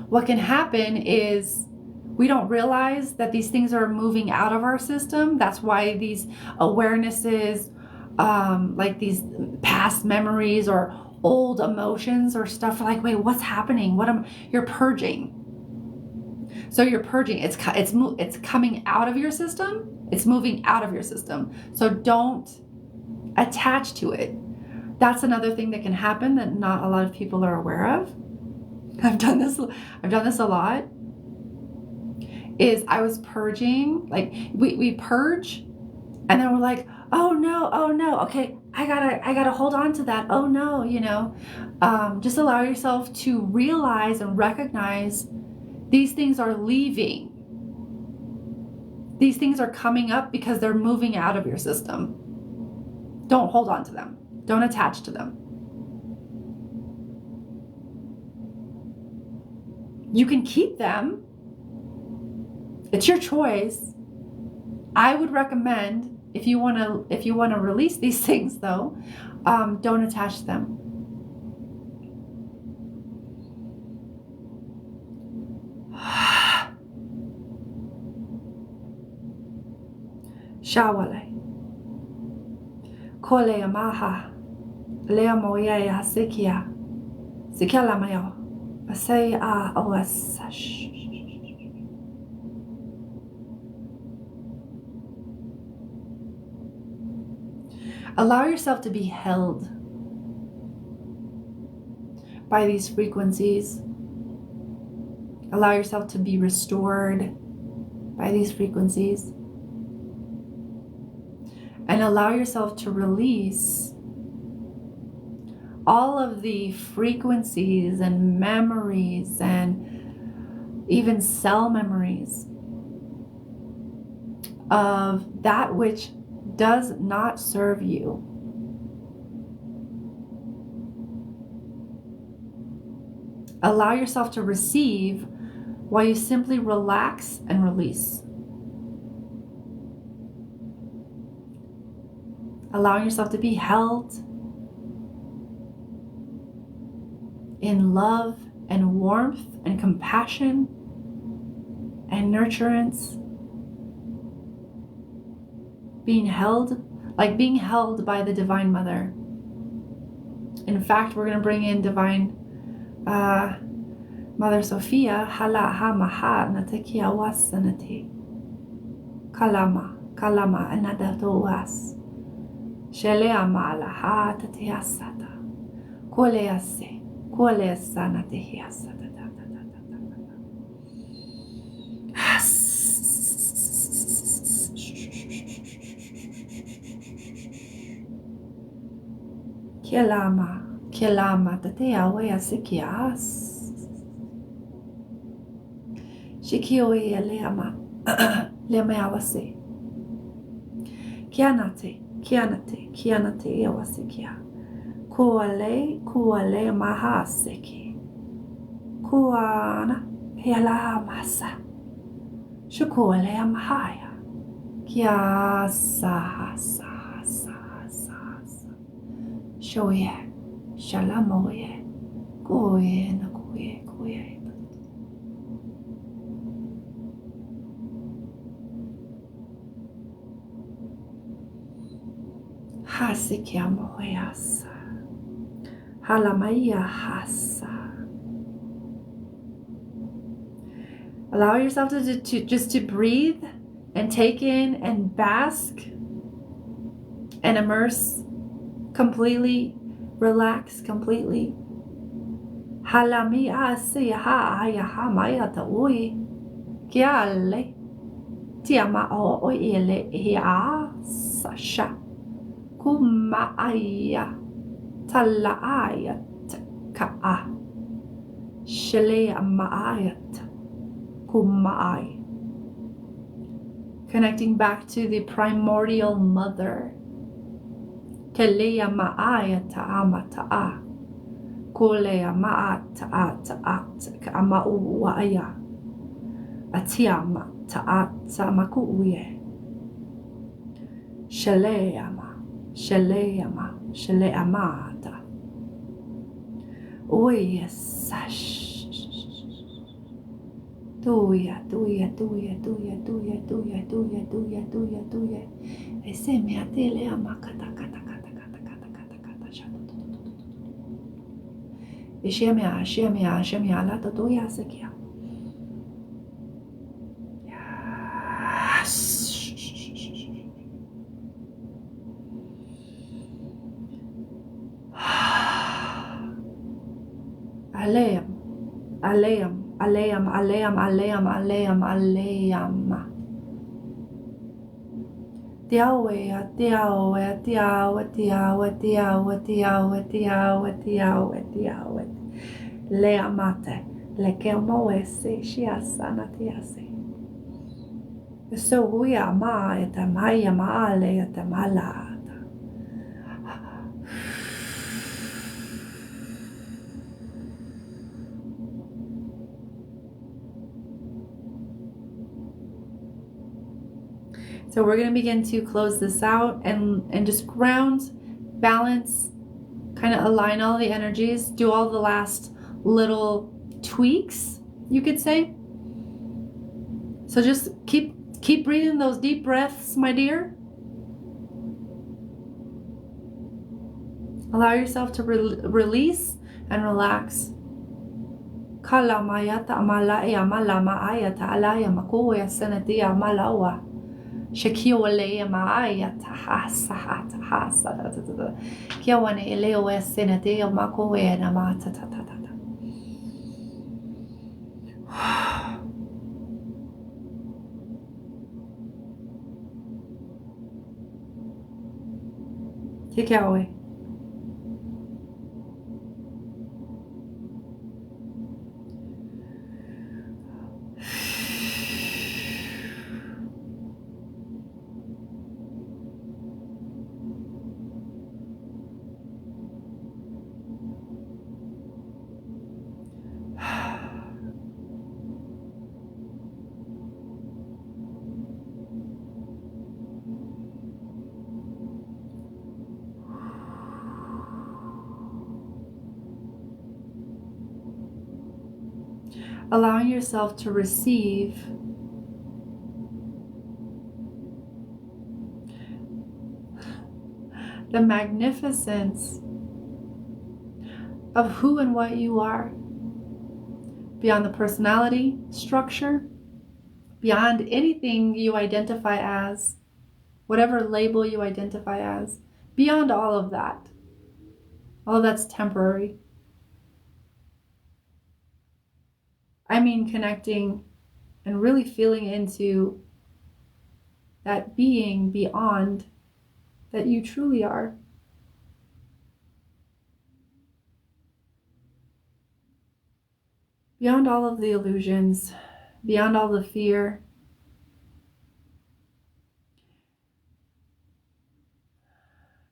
what can happen is we don't realize that these things are moving out of our system. That's why these awarenesses, like these past memories or old emotions or stuff, are like, wait, what's happening? You're purging. So you're purging. It's coming out of your system. It's moving out of your system. So don't attach to it. That's another thing that can happen that not a lot of people are aware of. I've done this a lot. Is I was purging, like we purge, and then we're like, oh no, okay, I gotta hold on to that. Oh no, you know, just allow yourself to realize and recognize these things are leaving. These things are coming up because they're moving out of your system. Don't hold on to them. Don't attach to them. You can keep them. It's your choice. I would recommend if you want to release these things though, don't attach to them. Shawale. Kole amaha. Lea moya ya sikia. Sikia la mayo. Say oasash. Allow yourself to be held by these frequencies. Allow yourself to be restored by these frequencies. And allow yourself to release all of the frequencies and memories and even cell memories of that which does not serve you. Allow yourself to receive while you simply relax and release. Allowing yourself to be held in love and warmth and compassion and nurturance. Being held by the Divine Mother. In fact, we're going to bring in Divine Mother Sophia. Hala ha maha natekia wasanati. Kalama anadato was. Shelea mala ha tatiasata. Kolease. Kolesana tehiasata. Kielama, tatea wea sikias. Shikioe leama, lemeawase. Kianate, ewasikia. Kuale mahaseki. Kuana, hela masa. Shukuale mahaya. Kiasa. Shoye, shalamoye, koye na koye. Hasikiamoyasa, halamaya hasa. Allow yourself to just to breathe and take in and bask and immerse completely, relax completely. Halami asi ha aya ha maya ta ui kiale tiama o ele ya sasha kuma aya tala aya ka a shele maayat kumai. Connecting back to the primordial mother. Kelea maaya ta'ama ta'a. Kolea ma'a ta'a ta'a ka'ama uwaya. Atiama ta'a ta'amaku uye. Shaleama, shaleama, shaleamata. Uye sash. Tuya. Ese me atele ama kata. Shemia la tuya sekia. Aleam. Tiawe. Leamate. Lekemoese shiasana tiase. So we are ma et maya male et malata. So we're going to begin to close this out and just ground, balance, kind of align all the energies, do all the last little tweaks, you could say. So just keep breathing those deep breaths, my dear. Allow yourself to release and relax. Kalamayata amalaya malama ayata alaya makuya senatia malawa. Shakiwale maaya tahasa. Kiawane elewa senatia makuya namata. Kikawe. Allowing yourself to receive the magnificence of who and what you are, beyond the personality structure, beyond anything you identify as, whatever label you identify as, beyond all of that. All of that's temporary. I mean, connecting and really feeling into that being beyond that you truly are. Beyond all of the illusions, beyond all the fear,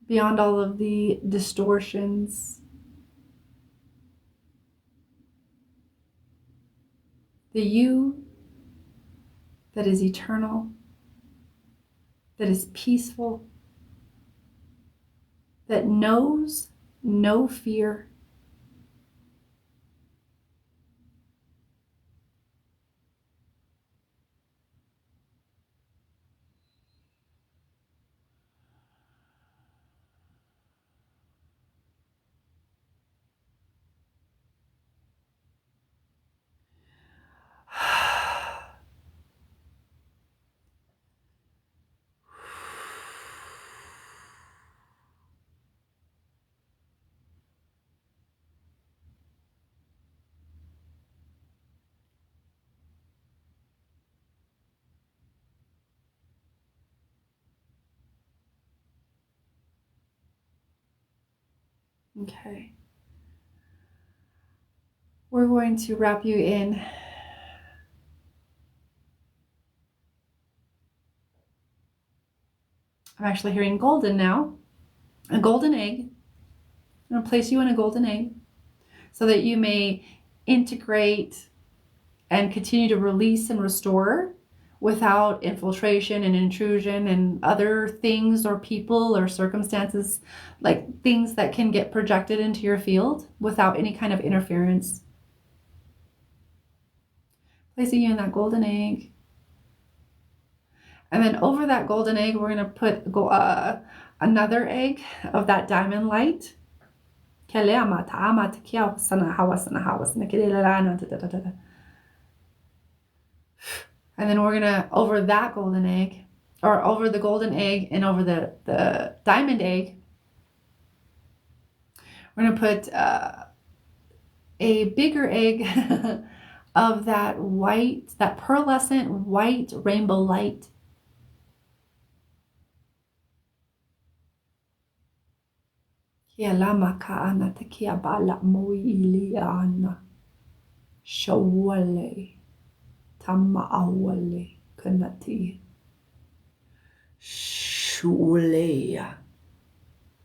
beyond all of the distortions, the you that is eternal, that is peaceful, that knows no fear. Okay. We're going to wrap you in. I'm actually hearing golden now. A golden egg. I'm going to place you in a golden egg so that you may integrate and continue to release and restore without infiltration and intrusion and other things or people or circumstances, like things that can get projected into your field without any kind of interference. Placing you in that golden egg. And then over that golden egg, we're going to put another egg of that diamond light. And then we're going to, over that golden egg, or over the golden egg and over the diamond egg, we're going to put a bigger egg of that white, that pearlescent white rainbow light. Kia lama kaana te kia bala moi iliana. Shawale tama awale kanati. Shulea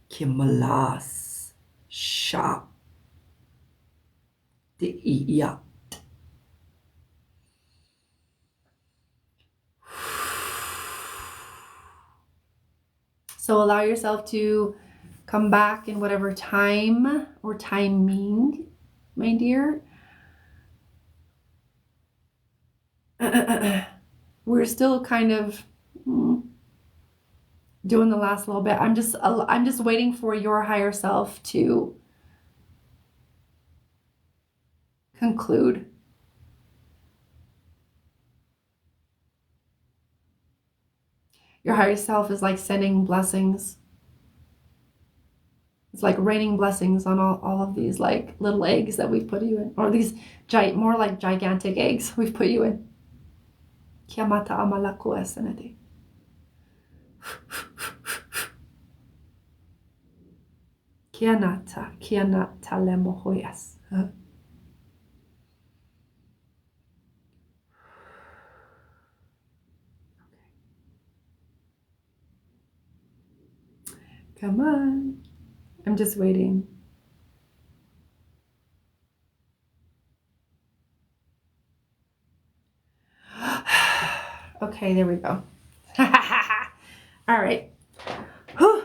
kimalas sha te iya. So allow yourself to come back in whatever time or timing, my dear. We're still kind of doing the last little bit. I'm just waiting for your higher self to conclude. Your higher self is like sending blessings. It's like raining blessings on all of these like little eggs that we've put you in, or these more like gigantic eggs we've put you in. Kiamata amalaku esenete. Kianata lemohoyas. Come on. I'm just waiting. Okay, there we go. All right. Whew.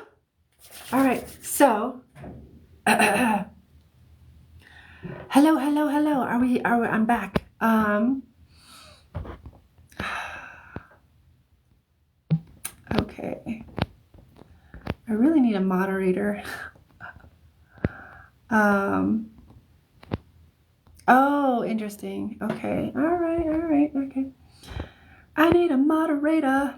All right. So, hello. I'm back. Okay. I really need a moderator. Oh, interesting. Okay. All right. Okay. I need a moderator.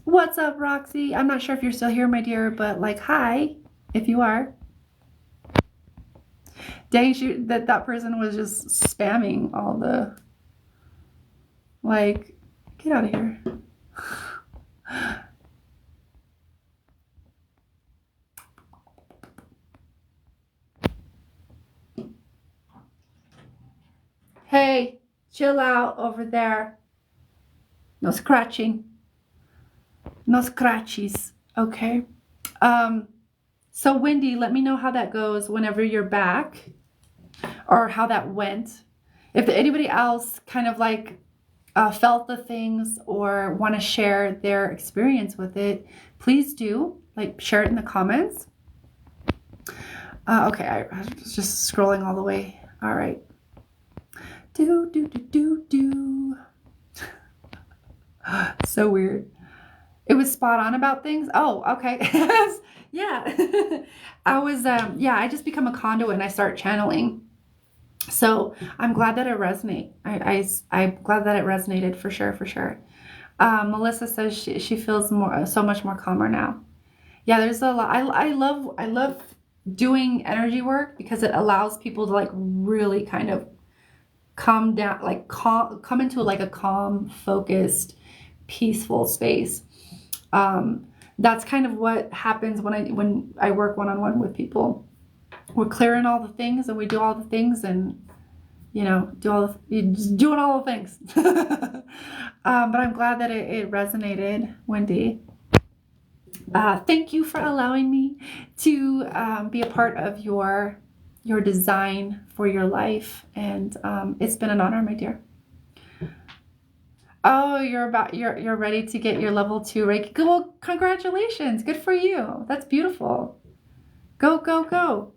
What's up, Roxy? I'm not sure if you're still here, my dear, but like, hi, if you are. Dang, that person was just spamming all the, like, get out of here. Hey, chill out over there. No scratching. No scratchies. Okay. So Wendy, let me know how that goes whenever you're back, or how that went. If anybody else kind of like felt the things or want to share their experience with it, please do. Like, share it in the comments. Okay, I was just scrolling all the way. All right. Do. So weird. It was spot on about things. Oh, okay. Yeah. I just become a conduit and I start channeling. So I'm glad that it resonated. I'm glad that it resonated for sure. Melissa says she feels so much more calmer now. Yeah, there's a lot. I love doing energy work because it allows people to like really kind of calm down, like come into like a calm, focused, peaceful space. That's kind of what happens when I work one-on-one with people. we're clearing all the things and we do all the things and, you know, you're just doing all the things. But I'm glad that it resonated, Wendy. Thank you for allowing me to be a part of your design for your life. And it's been an honor, my dear. Oh, you're ready to get your level 2 Reiki. Well, congratulations. Good for you. That's beautiful. Go, go, go.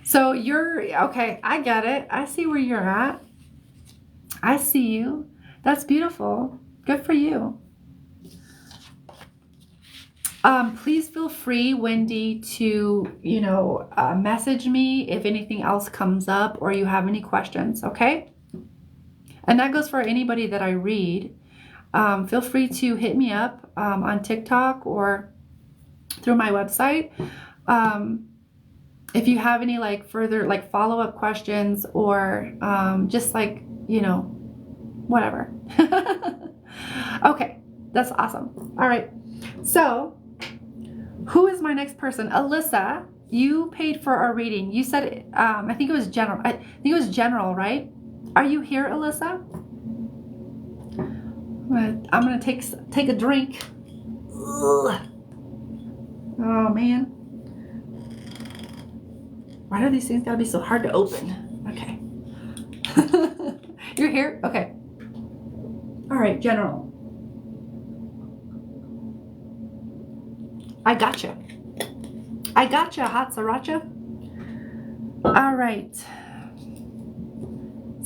So okay. I get it. I see where you're at. I see you. That's beautiful. Good for you. Please feel free, Wendy, to, you know, message me if anything else comes up or you have any questions, okay? And that goes for anybody that I read. Feel free to hit me up on TikTok or through my website. If you have any like further like follow-up questions or just like, you know, whatever. Okay, that's awesome. All right, so who is my next person? Alyssa, you paid for our reading. You said, I think it was general. I think it was general, right? Are you here, Alyssa? I'm gonna take a drink. Ugh. Oh man. Why do these things gotta be so hard to open? Okay. You're here? Okay. All right, general. I gotcha. I gotcha, hot sriracha. All right.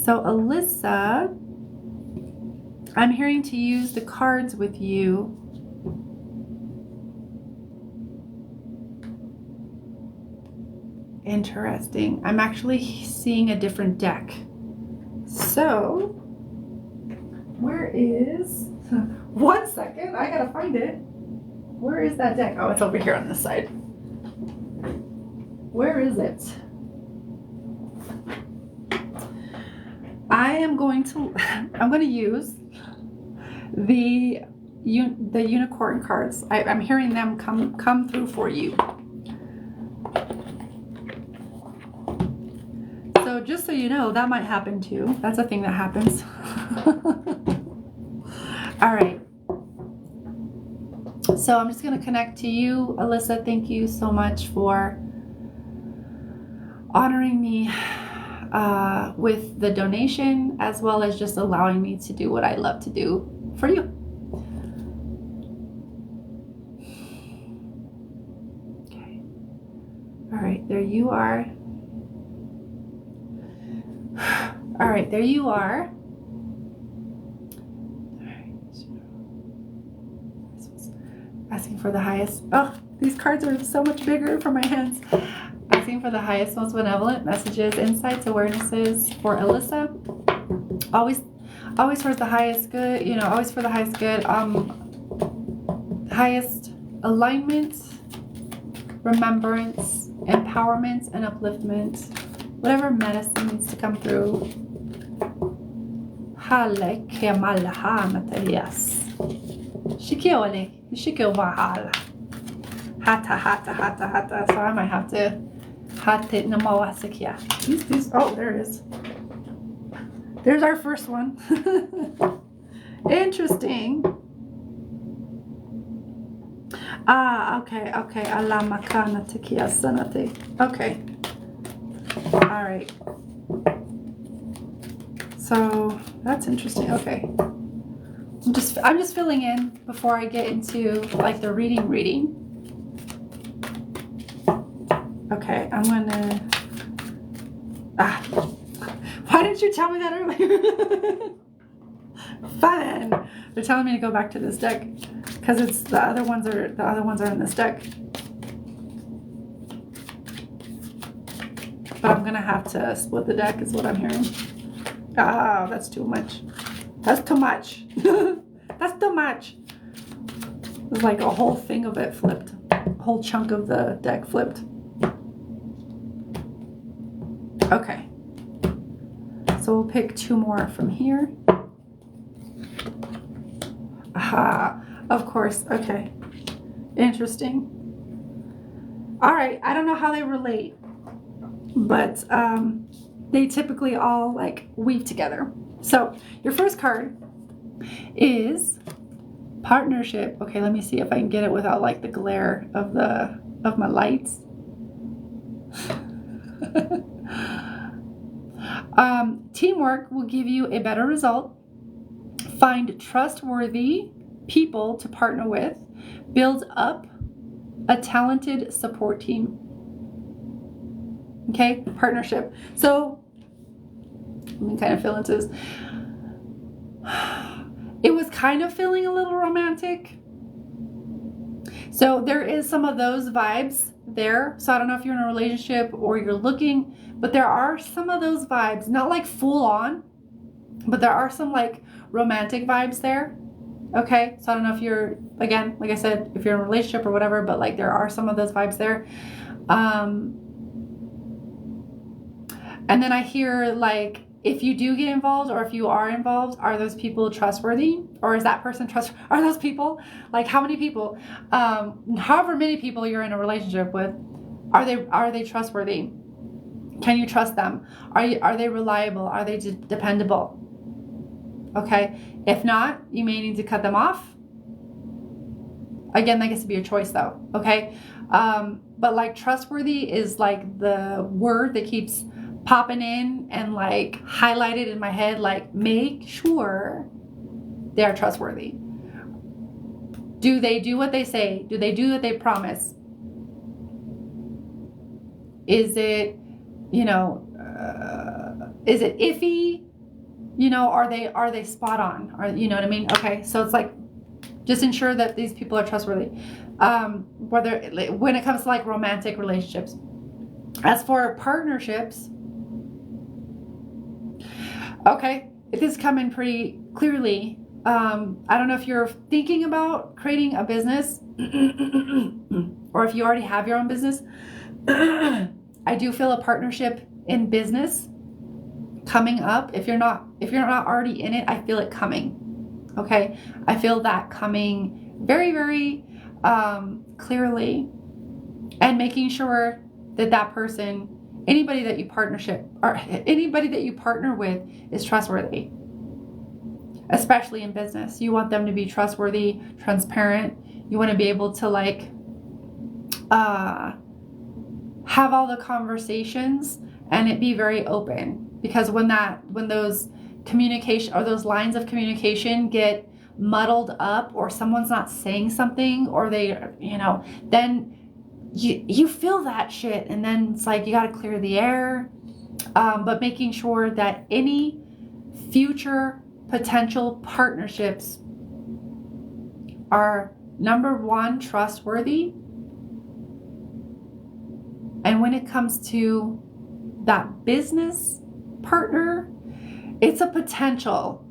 So Alyssa, I'm hearing to use the cards with you. Interesting. I'm actually seeing a different deck. So, where is... One second, I gotta find it. Where is that deck? Oh, it's over here on this side. Where is it? I'm going to use the unicorn cards. I'm hearing them come through for you. So just so you know, that might happen too. That's a thing that happens. All right. So I'm just going to connect to you, Alyssa. Thank you so much for honoring me with the donation, as well as just allowing me to do what I love to do for you. Okay. All right, there you are. All right, there you are. Asking for the highest. Oh, these cards are so much bigger for my hands. Asking for the highest, most benevolent messages, insights, awarenesses for Alyssa. Always for the highest good. You know, always for the highest good. Highest alignment, remembrance, empowerment, and upliftment. Whatever medicine needs to come through. Hale kemalaha matalias. Shikiole. Shikiwahala. Hata. So I might have to hate namawasakia. These oh, there it is. There's our first one. Interesting. Okay. Alamakana tekia sanate. Okay. All right. So that's interesting. Okay. I'm just filling in before I get into like the reading. Okay, I'm gonna. Why didn't you tell me that earlier? Fun. They're telling me to go back to this deck because it's the other ones are in this deck. But I'm gonna have to split the deck, is what I'm hearing. Ah, that's too much. That's too much. That's too much. It's like a whole thing of it flipped. A whole chunk of the deck flipped. Okay. So we'll pick 2 more from here. Aha. Of course. Okay. Interesting. All right. I don't know how they relate. but they typically all like weave together. So your first card is partnership. Okay, let me see if I can get it without like the glare of my lights. Teamwork will give you a better result. Find trustworthy people to partner with. Build up a talented support team. Okay, partnership. So let me kind of feel into this. It was kind of feeling a little romantic. So there is some of those vibes there. So I don't know if you're in a relationship or you're looking, but there are some of those vibes, not like full on, but there are some like romantic vibes there. Okay. So I don't know if you're, again, like I said, if you're in a relationship or whatever, but like there are some of those vibes there. And then I hear like, if you do get involved or if you are involved, are those people trustworthy? Or is that person are those people? Like how many people? However many people you're in a relationship with, are they trustworthy? Can you trust them? Are they reliable? Are they dependable? Okay. If not, you may need to cut them off. Again, that gets to be a choice though. Okay. But like trustworthy is like the word that keeps popping in and like highlighted in my head, like make sure they're trustworthy. Do they do what they say? Do they do what they promise? Is it, is it iffy? Are they spot on? Or, you know what I mean? Okay. So it's like, just ensure that these people are trustworthy. When it comes to like romantic relationships. As for partnerships, okay, this is coming pretty clearly. I don't know if you're thinking about creating a business or if you already have your own business. I do feel a partnership in business coming up. If you're not already in it, I feel it coming. Okay, I feel that coming very, very clearly, and making sure that person, anybody that you partner with is trustworthy, especially in business. You want them to be trustworthy, transparent. You want to be able to like have all the conversations and it be very open, because when those communication or those lines of communication get muddled up, or someone's not saying something, or they, then you feel that shit, and then it's like you got to clear the air. But making sure that any future potential partnerships are, number one, trustworthy. And when it comes to that business partner, it's a potential.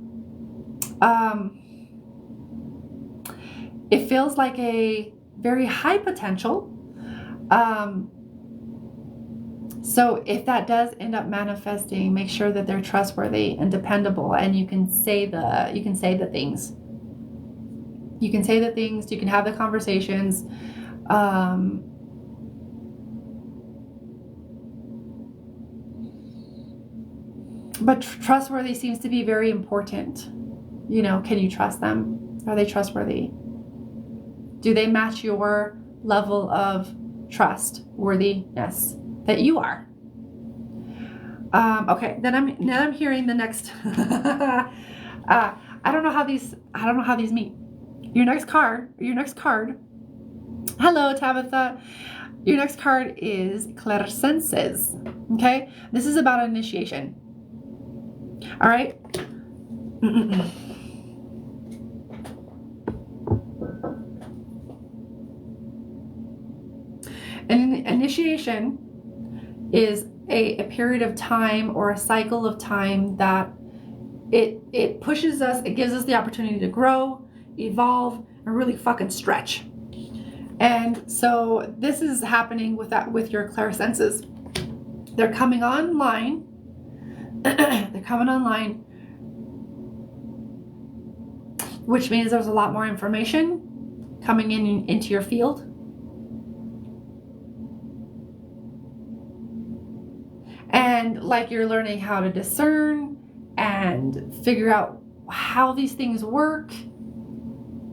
It feels like a very high potential. So if that does end up manifesting, make sure that they're trustworthy and dependable, and you can say the things. You can say the things. You can have the conversations. But trustworthy seems to be very important. Can you trust them? Are they trustworthy? Do they match your level of trustworthiness that you are? Okay, then I'm hearing the next. I don't know how these meet. Your next card. Hello, Tabitha. Your next card is clairsenses. Okay, this is about initiation. All right. An initiation is a period of time or a cycle of time that it pushes us, it gives us the opportunity to grow, evolve, and really fucking stretch. And so this is happening with your clairsenses. They're coming online. They're coming online, which means there's a lot more information coming into your field. like you're learning how to discern and figure out how these things work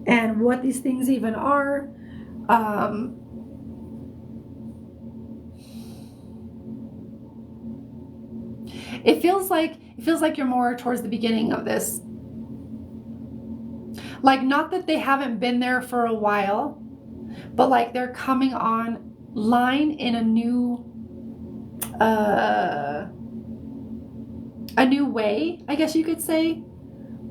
and what these things even are. It feels like you're more towards the beginning of this. Like, not that they haven't been there for a while, but like they're coming online in a new way, I guess you could say.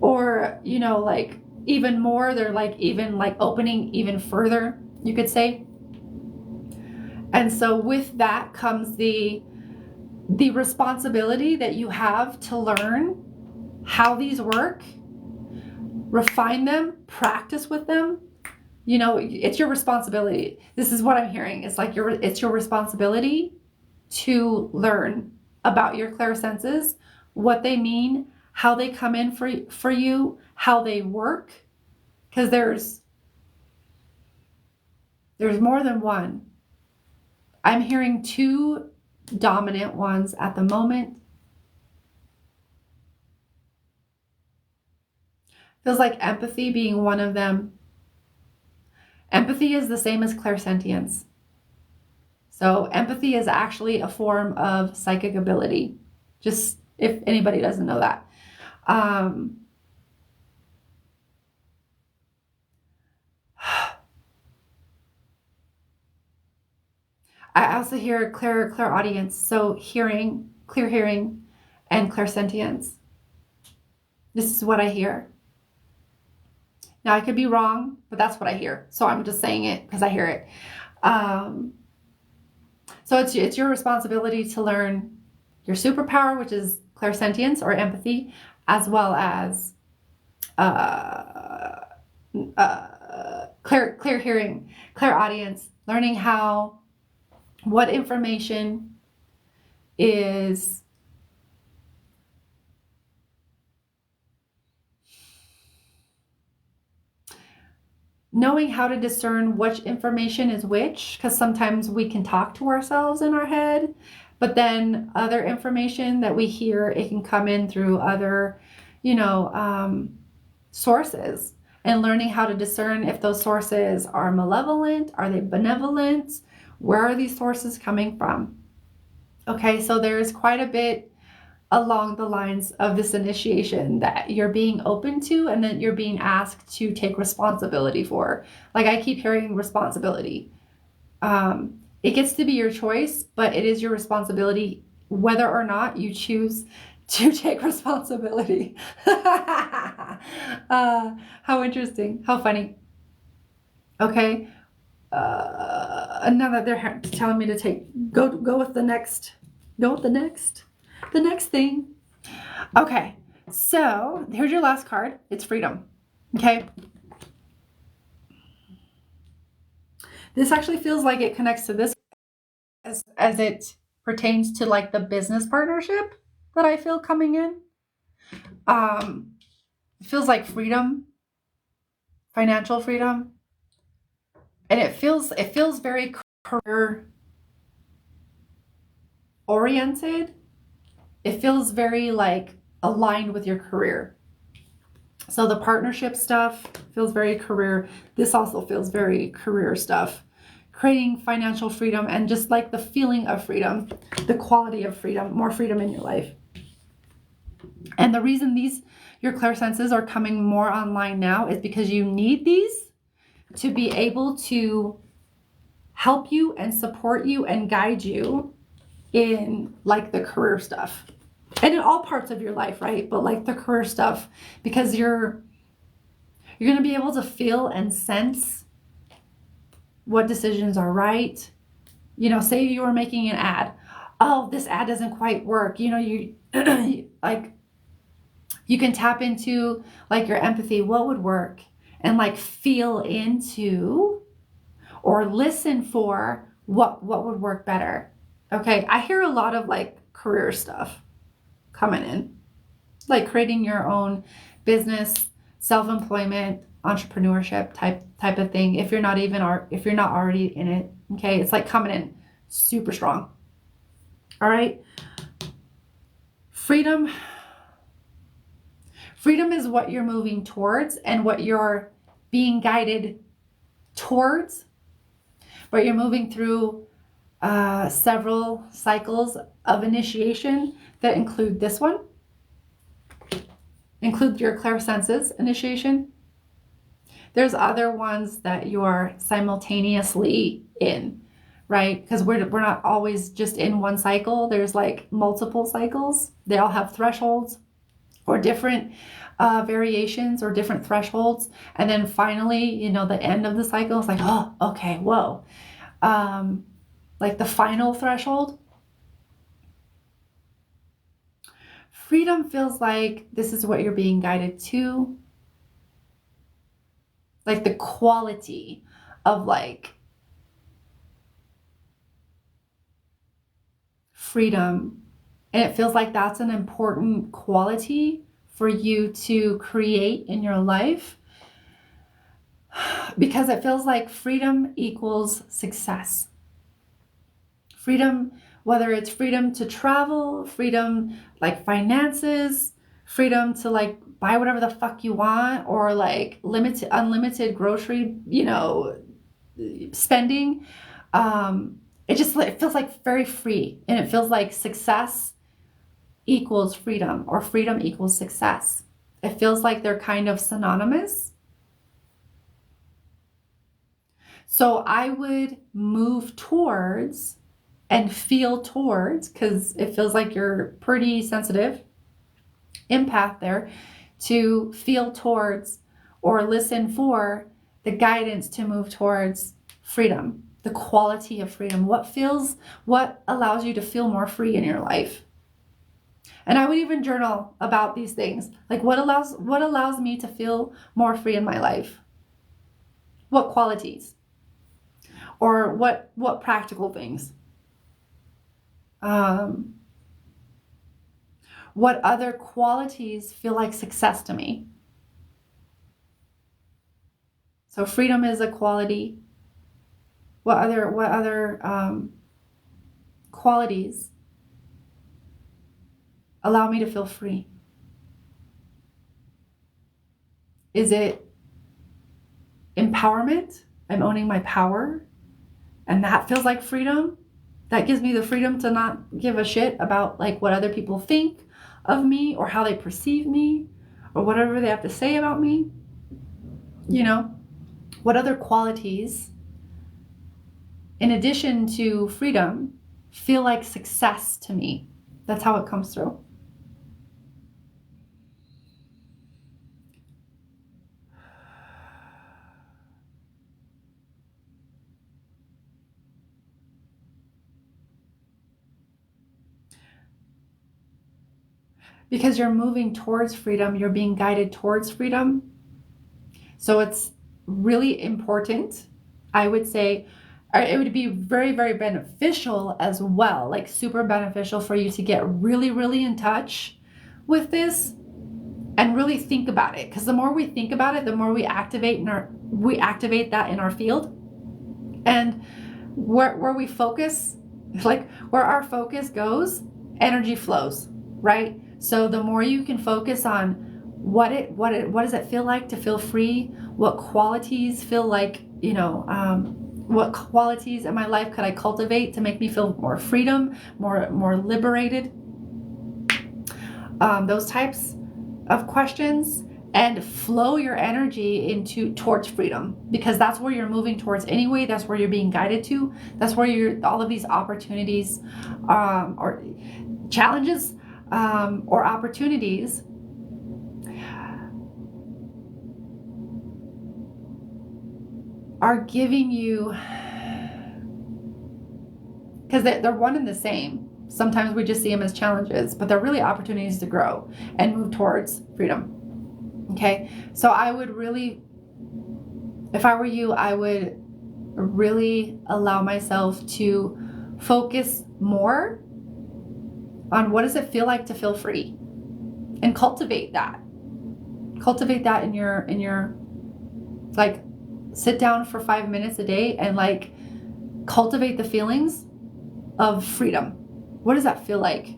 Or, you know, like even more, they're like even like opening even further, you could say. And so with that comes the responsibility that you have to learn how these work, refine them, practice with them. You know, it's your responsibility. This is what I'm hearing. It's like it's your responsibility to learn about your clairsenses, what they mean, how they come in for you, how they work. Because there's more than one. I'm hearing two dominant ones at the moment. Feels like empathy being one of them. Empathy is the same as clairsentience. So empathy is actually a form of psychic ability, just if anybody doesn't know that. I also hear clairaudience, so hearing, clear hearing, and clairsentience. This is what I hear. Now, I could be wrong, but that's what I hear. So I'm just saying it because I hear it. So it's your responsibility to learn your superpower, which is clairsentience or empathy, as well as clear hearing, clairaudience, learning what information is knowing how to discern which information is which, because sometimes we can talk to ourselves in our head, but then other information that we hear, it can come in through other, sources, and learning how to discern if those sources are malevolent, are they benevolent, where are these sources coming from? Okay, so there's quite a bit along the lines of this initiation that you're being open to and that you're being asked to take responsibility for. Like, I keep hearing responsibility. It gets to be your choice, but it is your responsibility whether or not you choose to take responsibility. How interesting. How funny. Okay. Now that they're telling me to go with the next thing. Okay, so here's your last card. It's freedom. Okay. This actually feels like it connects to this as it pertains to like the business partnership that I feel coming in. It feels like freedom, financial freedom. And it feels very career oriented. It feels very like aligned with your career. So the partnership stuff feels very career. This also feels very career stuff. Creating financial freedom and just like the feeling of freedom, the quality of freedom, more freedom in your life. And the reason your clairsenses are coming more online now is because you need these to be able to help you and support you and guide you in like the career stuff and in all parts of your life, right? But like the career stuff, because you're going to be able to feel and sense what decisions are right. Say you were making an ad. Oh, this ad doesn't quite work. You like, you can tap into like your empathy. What would work? And like feel into or listen for what would work better. Okay, I hear a lot of like career stuff coming in, like creating your own business, self-employment, entrepreneurship type of thing. If you're not already in it, okay, it's like coming in super strong. All right. Freedom is what you're moving towards and what you're being guided towards, but you're moving through several cycles of initiation that include this one, include your clairsenses initiation. There's other ones that you're simultaneously in, right? Because we're not always just in one cycle. There's like multiple cycles. They all have thresholds or different variations or different thresholds. And then finally, you know, the end of the cycle is like, oh, okay, whoa. Like the final threshold. Freedom feels like this is what you're being guided to. Like the quality of like freedom. And it feels like that's an important quality for you to create in your life, because it feels like freedom equals success. Freedom, whether it's freedom to travel, freedom like finances, freedom to like buy whatever the fuck you want, or like unlimited grocery, you know, spending. It feels like very free, and it feels like success equals freedom, or freedom equals success. It feels like they're kind of synonymous. So I would move towards and feel towards, because it feels like you're pretty sensitive empath there, to feel towards or listen for the guidance to move towards freedom, the quality of freedom, what allows you to feel more free in your life. And I would even journal about these things. Like what allows me to feel more free in my life? What qualities? Or what practical things? What other qualities feel like success to me? So freedom is a quality. What other qualities allow me to feel free? Is it empowerment? I'm owning my power, and that feels like freedom. That gives me the freedom to not give a shit about like what other people think of me, or how they perceive me, or whatever they have to say about me. You know, what other qualities, in addition to freedom, feel like success to me? That's how it comes through. Because you're moving towards freedom, you're being guided towards freedom. So it's really important, I would say, it would be very, very beneficial as well, like super beneficial for you to get really, really in touch with this and really think about it. Because the more we think about it, the more we activate that in our field. And where we focus, like where our focus goes, energy flows, right? So the more you can focus on what does it feel like to feel free? What qualities feel like, you know, what qualities in my life could I cultivate to make me feel more freedom, more liberated? Those types of questions, and flow your energy towards freedom, because that's where you're moving towards anyway. That's where you're being guided to. That's where all of these opportunities, or challenges, or opportunities are giving you, because they're one and the same. Sometimes we just see them as challenges, but they're really opportunities to grow and move towards freedom. Okay, so I would really, if I were you, I would really allow myself to focus more on what does it feel like to feel free, and cultivate that in your like, sit down for 5 minutes a day and like cultivate the feelings of freedom. What does that feel like?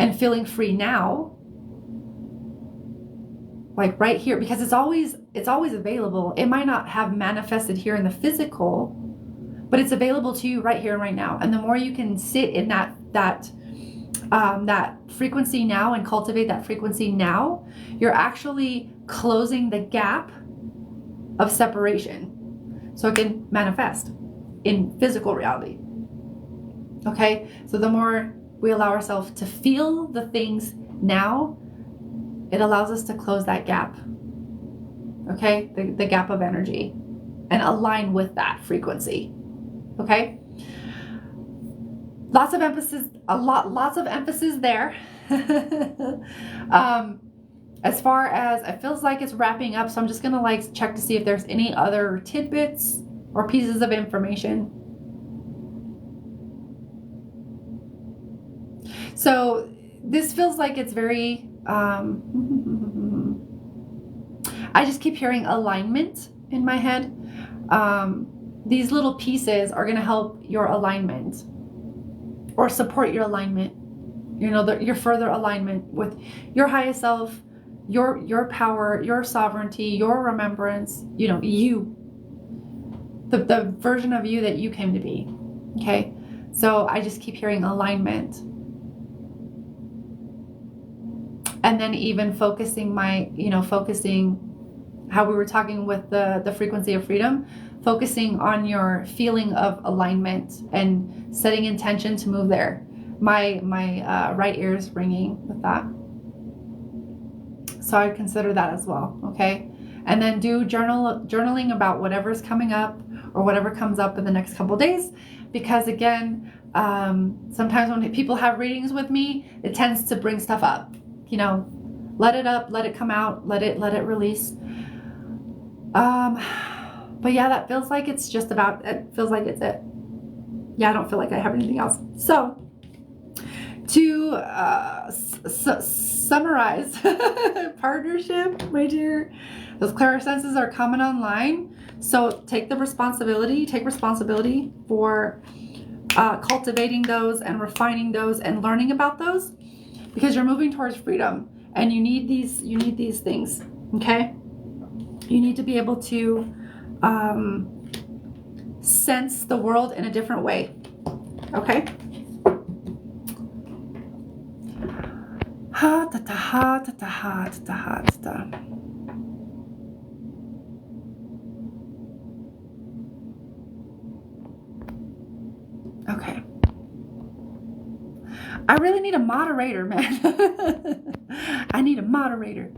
and feeling free now, like right here, because it's always available. It might not have manifested here in the physical, but it's available to you right here and right now. And the more you can sit in that frequency now and cultivate that frequency now, you're actually closing the gap of separation so it can manifest in physical reality. Okay, so the more we allow ourselves to feel the things now, it allows us to close that gap. Okay, the gap of energy, and align with that frequency. Okay, lots of emphasis there. As far as it feels like it's wrapping up, so I'm just gonna like check to see if there's any other tidbits or pieces of information. So this feels like it's very I just keep hearing alignment in my head. These little pieces are going to help your alignment or support your alignment, your further alignment with your highest self, your power, your sovereignty, your remembrance, you, the version of you that you came to be. Okay, so I just keep hearing alignment. And then even focusing how we were talking with the frequency of freedom, focusing on your feeling of alignment and setting intention to move there. My right ear is ringing with that. So I'd consider that as well, okay? And then do journaling about whatever's coming up or whatever comes up in the next couple of days. Because again, sometimes when people have readings with me, it tends to bring stuff up. Let it up, let it come out, let it release. But yeah, that feels like it's just about, it feels like it's it. Yeah, I don't feel like I have anything else. So to summarize, partnership, my dear, those clairsenses are coming online. So take responsibility for cultivating those and refining those and learning about those, because you're moving towards freedom and you need these things. Okay, you need to be able to sense the world in a different way. Okay. Ha ta ta ha ta ta ha ta ta ha ta ta. Okay. I really need a moderator, man. I need a moderator.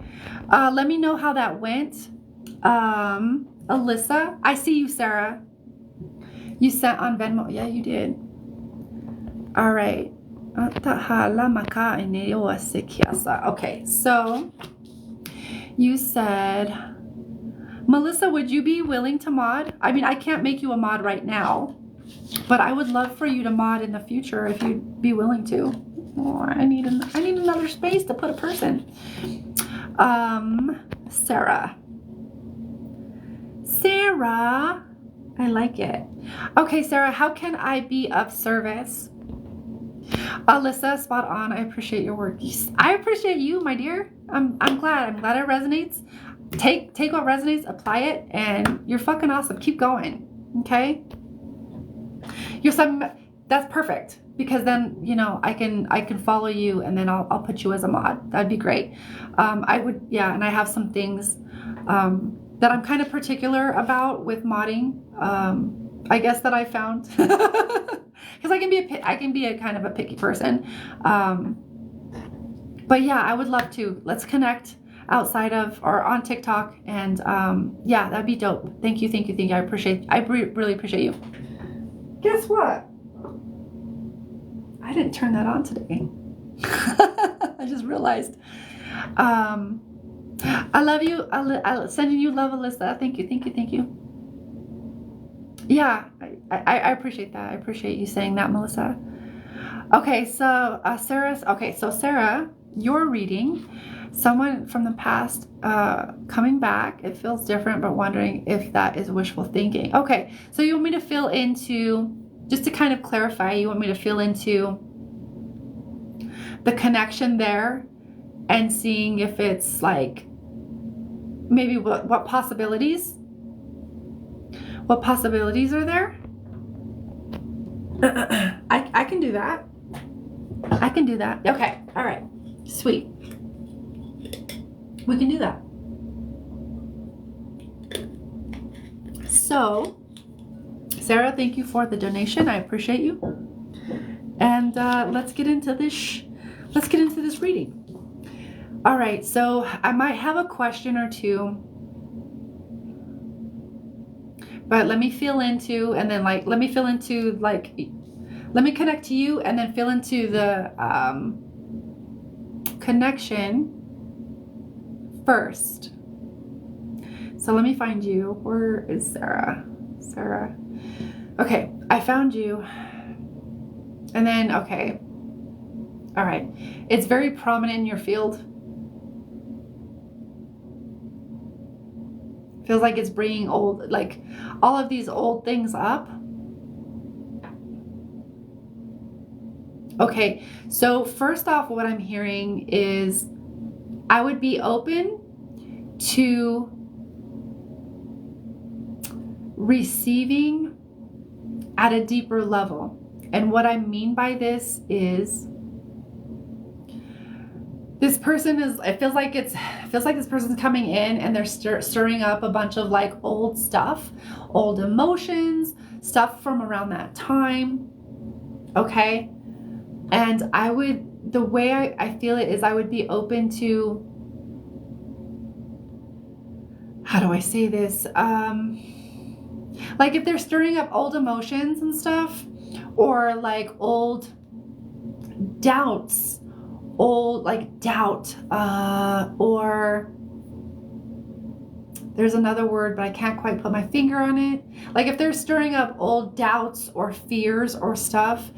Let me know how that went. Alyssa, I see you, Sarah. You sent on Venmo. Yeah, you did. All right. Okay, so you said, Melissa, would you be willing to mod? I mean, I can't make you a mod right now, but I would love for you to mod in the future if you'd be willing to. Oh, I need another space to put a person. Sarah, I like it. Okay, Sarah, how can I be of service? Alyssa, spot on. I appreciate your work. I appreciate you, my dear. I'm glad it resonates. Take what resonates, apply it, and you're fucking awesome. Keep going. Okay? That's perfect, because then I can follow you, and then I'll put you as a mod. That'd be great. I would, yeah, and I have some things that I'm kind of particular about with modding. I guess that I found, because I can be a kind of a picky person. But yeah, I would love to. Let's connect outside of or on TikTok, and yeah, that'd be dope. Thank you. I really appreciate you. Guess what? I didn't turn that on today. I just realized. I love you. I'll sending you love, Alyssa. Thank you. Yeah, I appreciate that. I appreciate you saying that, Melissa. Okay, so Sarah, your reading, someone from the past coming back. It feels different, but wondering if that is wishful thinking. Okay, so you want me to fill into, just to kind of clarify, you want me to fill into the connection there and seeing if it's like maybe what possibilities are there. I can do that. I can do that. Okay. All right. Sweet. We can do that. So, Sarah, thank you for the donation. I appreciate you. And let's get into this. Let's get into this reading. All right. So I might have a question or two, but let me feel into, and then like let me connect to you, and then feel into the connection first. So let me find you. Where is Sarah? Sarah. Okay, I found you. And then, okay. All right. It's very prominent in your field. Feels like it's bringing old, like all of these old things up. Okay, so first off, what I'm hearing is I would be open to receiving at a deeper level. And what I mean by this is this person is, it feels like this person's coming in and they're stirring up a bunch of like old stuff, old emotions, stuff from around that time. Okay. And the way I feel it is I would be open to, how do I say this? Like if they're stirring up old emotions and stuff, or like old doubts, or there's another word, but I can't quite put my finger on it. Like if they're stirring up old doubts or fears or stuff,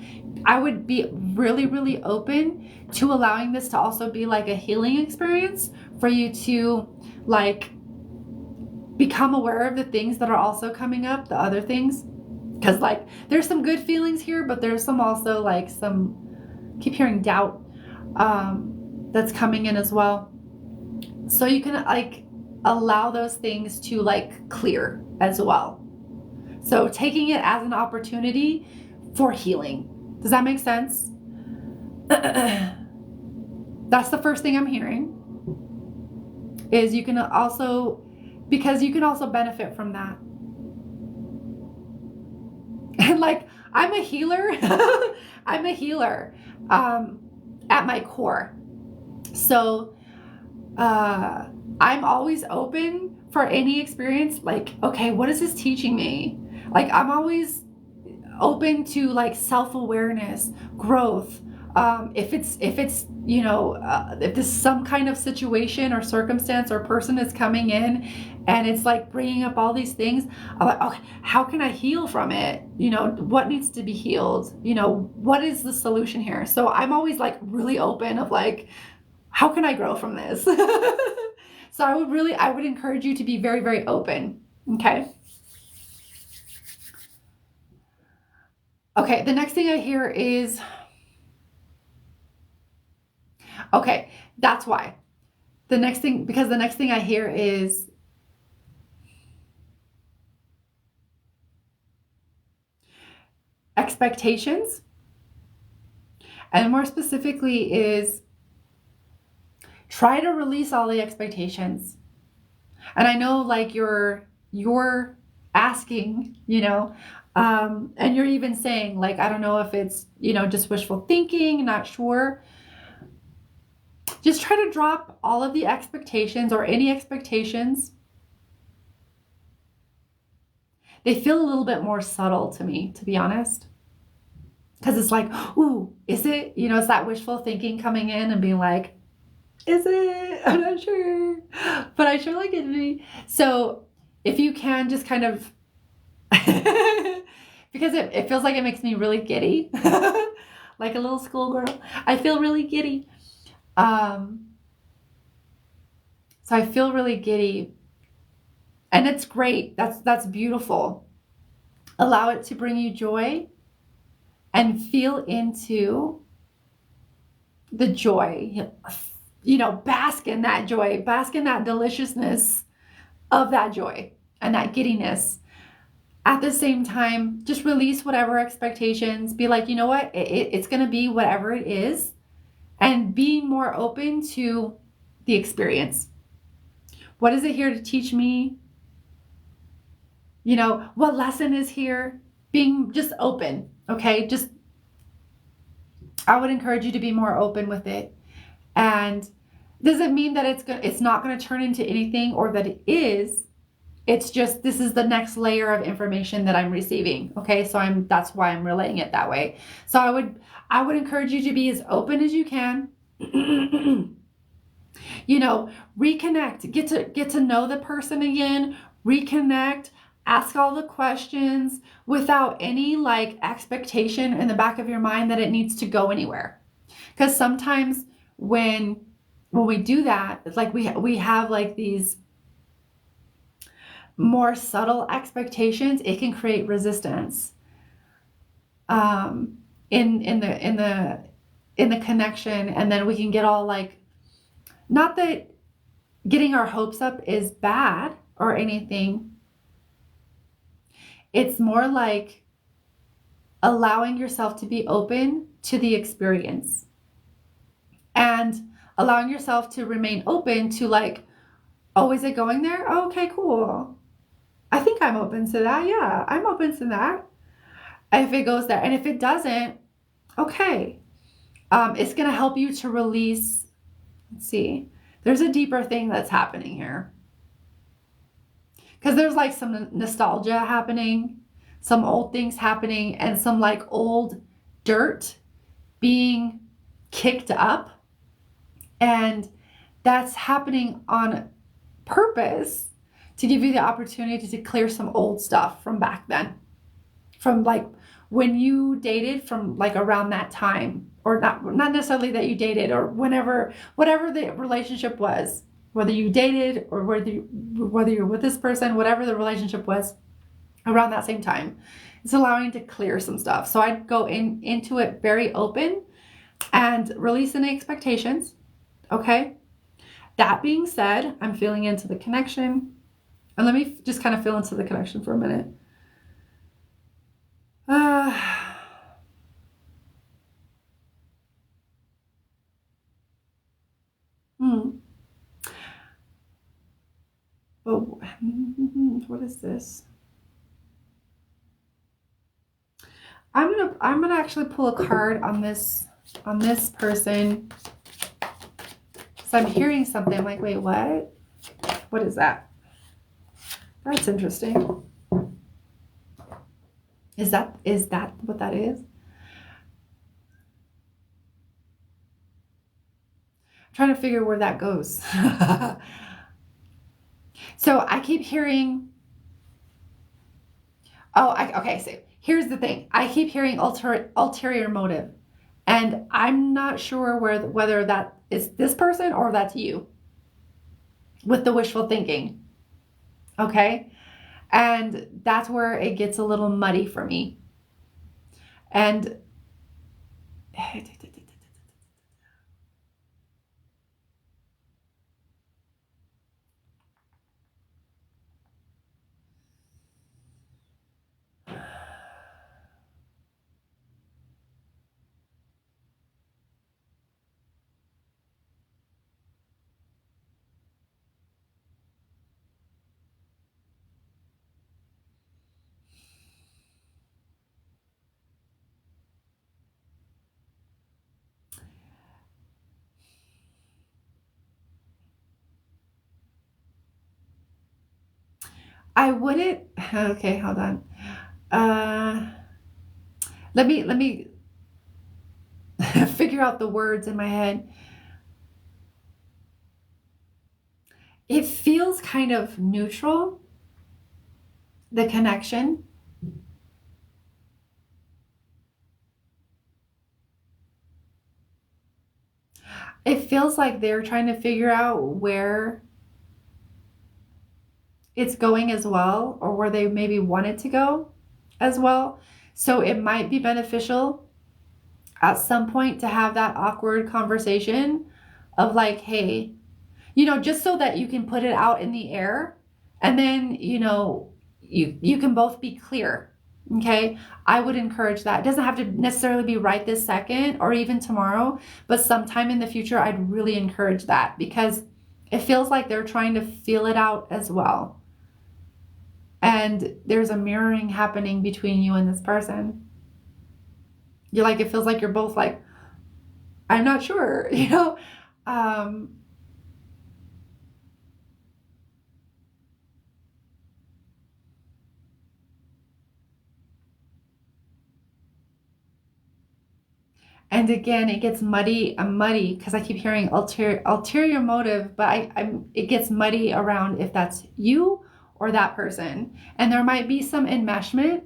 I would be really, really open to allowing this to also be like a healing experience for you to like become aware of the things that are also coming up, the other things. Because like there's some good feelings here, but there's some also like keep hearing doubt that's coming in as well. So you can like allow those things to like clear as well. So taking it as an opportunity for healing. Does that make sense? That's the first thing I'm hearing. Is you can also, because you can also benefit from that. And like, I'm a healer. I'm a healer at my core. So I'm always open for any experience. Like, okay, what is this teaching me? Like, I'm always open to like self-awareness, growth. If it's if this some kind of situation or circumstance or person is coming in and it's like bringing up all these things, I'm like, okay, how can I heal from it? What needs to be healed? What is the solution here? So I'm always like really open of like, how can I grow from this? So I would encourage you to be very, very open. Okay. Okay, the next thing I hear is, okay, that's why. Because the next thing I hear is expectations. And more specifically is try to release all the expectations. And I know like you're asking, and you're even saying like, I don't know if it's, just wishful thinking, not sure. Just try to drop all of the expectations or any expectations. They feel a little bit more subtle to me, to be honest. Because it's like, ooh, is it? It's that wishful thinking coming in and being like, is it? I'm not sure. But I sure like it to be. So if you can just kind of, because it feels like it makes me really giddy. Like a little schoolgirl. I feel really giddy. So I feel really giddy. And it's great. That's beautiful. Allow it to bring you joy and feel into the joy, bask in that joy, bask in that deliciousness of that joy and that giddiness. At the same time, just release whatever expectations. Be like, you know what? It's going to be whatever it is. And being more open to the experience. What is it here to teach me? What lesson is here? Being just open, okay? I would encourage you to be more open with it. And doesn't mean that it's not going to turn into anything, or that it is. It's just, this is the next layer of information that I'm receiving. Okay. So that's why I'm relaying it that way. So I would encourage you to be as open as you can. Reconnect, get to know the person again, reconnect, ask all the questions without any expectation in the back of your mind that it needs to go anywhere. Because sometimes when we do that, it's like we have these more subtle expectations. It can create resistance in the connection, and then we can get all not that getting our hopes up is bad or anything. It's more like allowing yourself to be open to the experience and allowing yourself to remain open to oh, is it going there? Oh, okay, cool. I think I'm open to that. Yeah, I'm open to that. If it goes there, and if it doesn't, okay. It's going to help you to release. Let's see. There's a deeper thing that's happening here. Because there's some nostalgia happening, some old things happening, and some old dirt being kicked up. And that's happening on purpose to give you the opportunity to clear some old stuff from back then. From when you dated, from around that time. Or not necessarily that you dated, or whatever the relationship was, whether you dated or whether you're with this person, whatever the relationship was around that same time. It's allowing to clear some stuff. So I'd go into it very open and release any expectations. Okay. That being said, I'm feeling into the connection, and let me just kind of feel into the connection for a minute. But what is this? I'm gonna actually pull a card on this person. So I'm hearing something. I'm like, wait, what? What is that? That's interesting. Is that what that is? I'm trying to figure where that goes. So I keep hearing, okay, so here's the thing. I keep hearing ulterior motive, and I'm not sure whether that is this person or that's you with the wishful thinking. Okay. And that's where it gets a little muddy for me. And I wouldn't, okay, hold on. Let me figure out the words in my head. It feels kind of neutral, the connection. It feels like they're trying to figure out where it's going as well, or where they maybe want it to go as well. So it might be beneficial at some point to have that awkward conversation of like, hey, just so that you can put it out in the air, and then, you can both be clear. Okay. I would encourage that. It doesn't have to necessarily be right this second or even tomorrow, but sometime in the future, I'd really encourage that, because it feels like they're trying to feel it out as well. And there's a mirroring happening between you and this person. It feels like you're both like, I'm not sure, And again, it gets muddy because I keep hearing ulterior motive, but it gets muddy around if that's you or that person. And there might be some enmeshment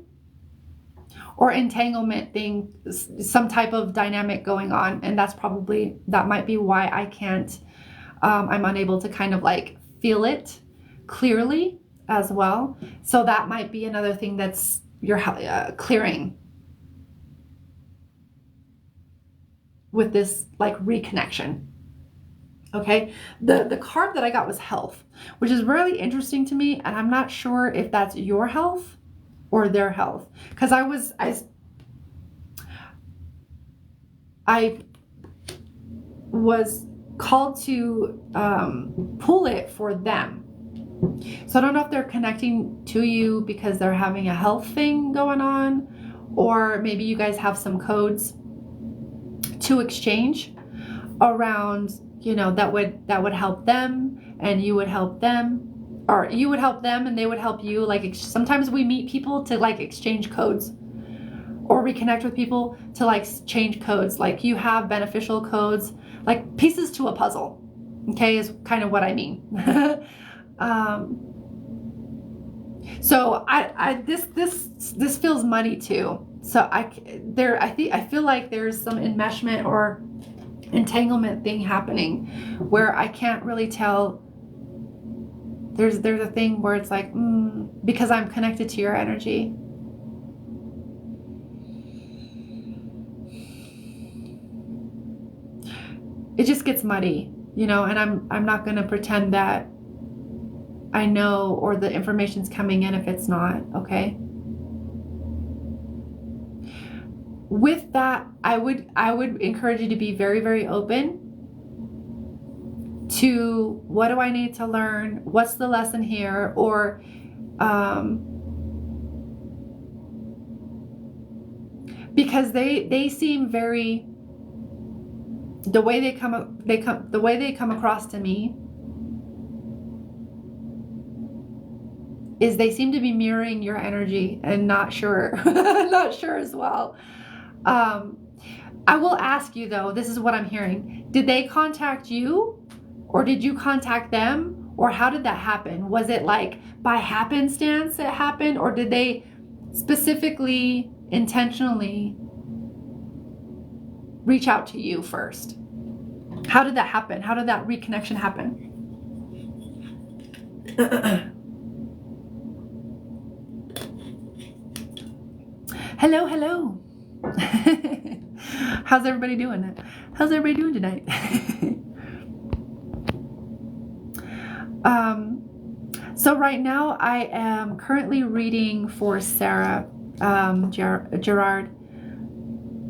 or entanglement thing, some type of dynamic going on. And that might be why I can't, I'm unable to kind of like feel it clearly as well. So that might be another thing that's you're clearing with this like reconnection. Okay. The card that I got was health, which is really interesting to me. And I'm not sure if that's your health or their health. Cause I was called to pull it for them. So I don't know if they're connecting to you because they're having a health thing going on, or maybe you guys have some codes to exchange around, that would help them, and you would help them, or you would help them and they would help you. Like sometimes we meet people to like exchange codes, or reconnect with people to like change codes. Like you have beneficial codes, like pieces to a puzzle. Okay, is kind of what I mean. So this feels muddy too. So I feel like there's some enmeshment or entanglement thing happening where I can't really tell. There's a thing where it's like, because I'm connected to your energy. It just gets muddy, and I'm not going to pretend that I know or the information's coming in if it's not, okay? With that, I would encourage you to be very, very open to what do I need to learn? What's the lesson here? Or because they seem very, the way they come across to me is they seem to be mirroring your energy and not sure as well. I will ask you though, this is what I'm hearing. Did they contact you, or did you contact them, or how did that happen? Was it like by happenstance it happened, or did they specifically, intentionally reach out to you first? How did that happen? How did that reconnection happen? Hello. How's everybody doing? How's everybody doing tonight? So right now I am currently reading for Sarah Gerard.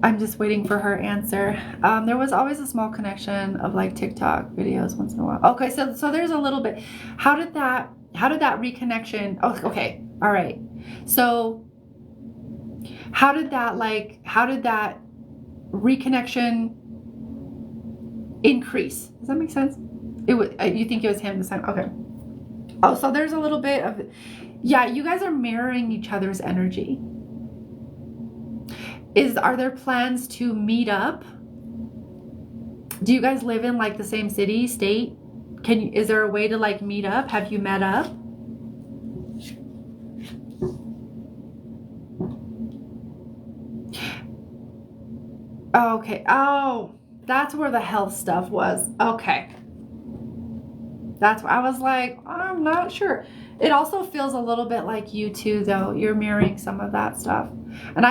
I'm just waiting for her answer. There was always a small connection of like TikTok videos once in a while. Okay, so there's a little bit. How did that reconnection? Oh, okay. All right. So how did that reconnection increase? Does that make sense? You think it was him this time? Okay. Oh, so there's a little bit of, yeah, you guys are mirroring each other's energy. Are there plans to meet up? Do you guys live in like the same city, state? Is there a way to like meet up? Have you met up? Okay. Oh, that's where the health stuff was. Okay. That's why I was like, I'm not sure. It also feels a little bit like you too, though. You're mirroring some of that stuff. And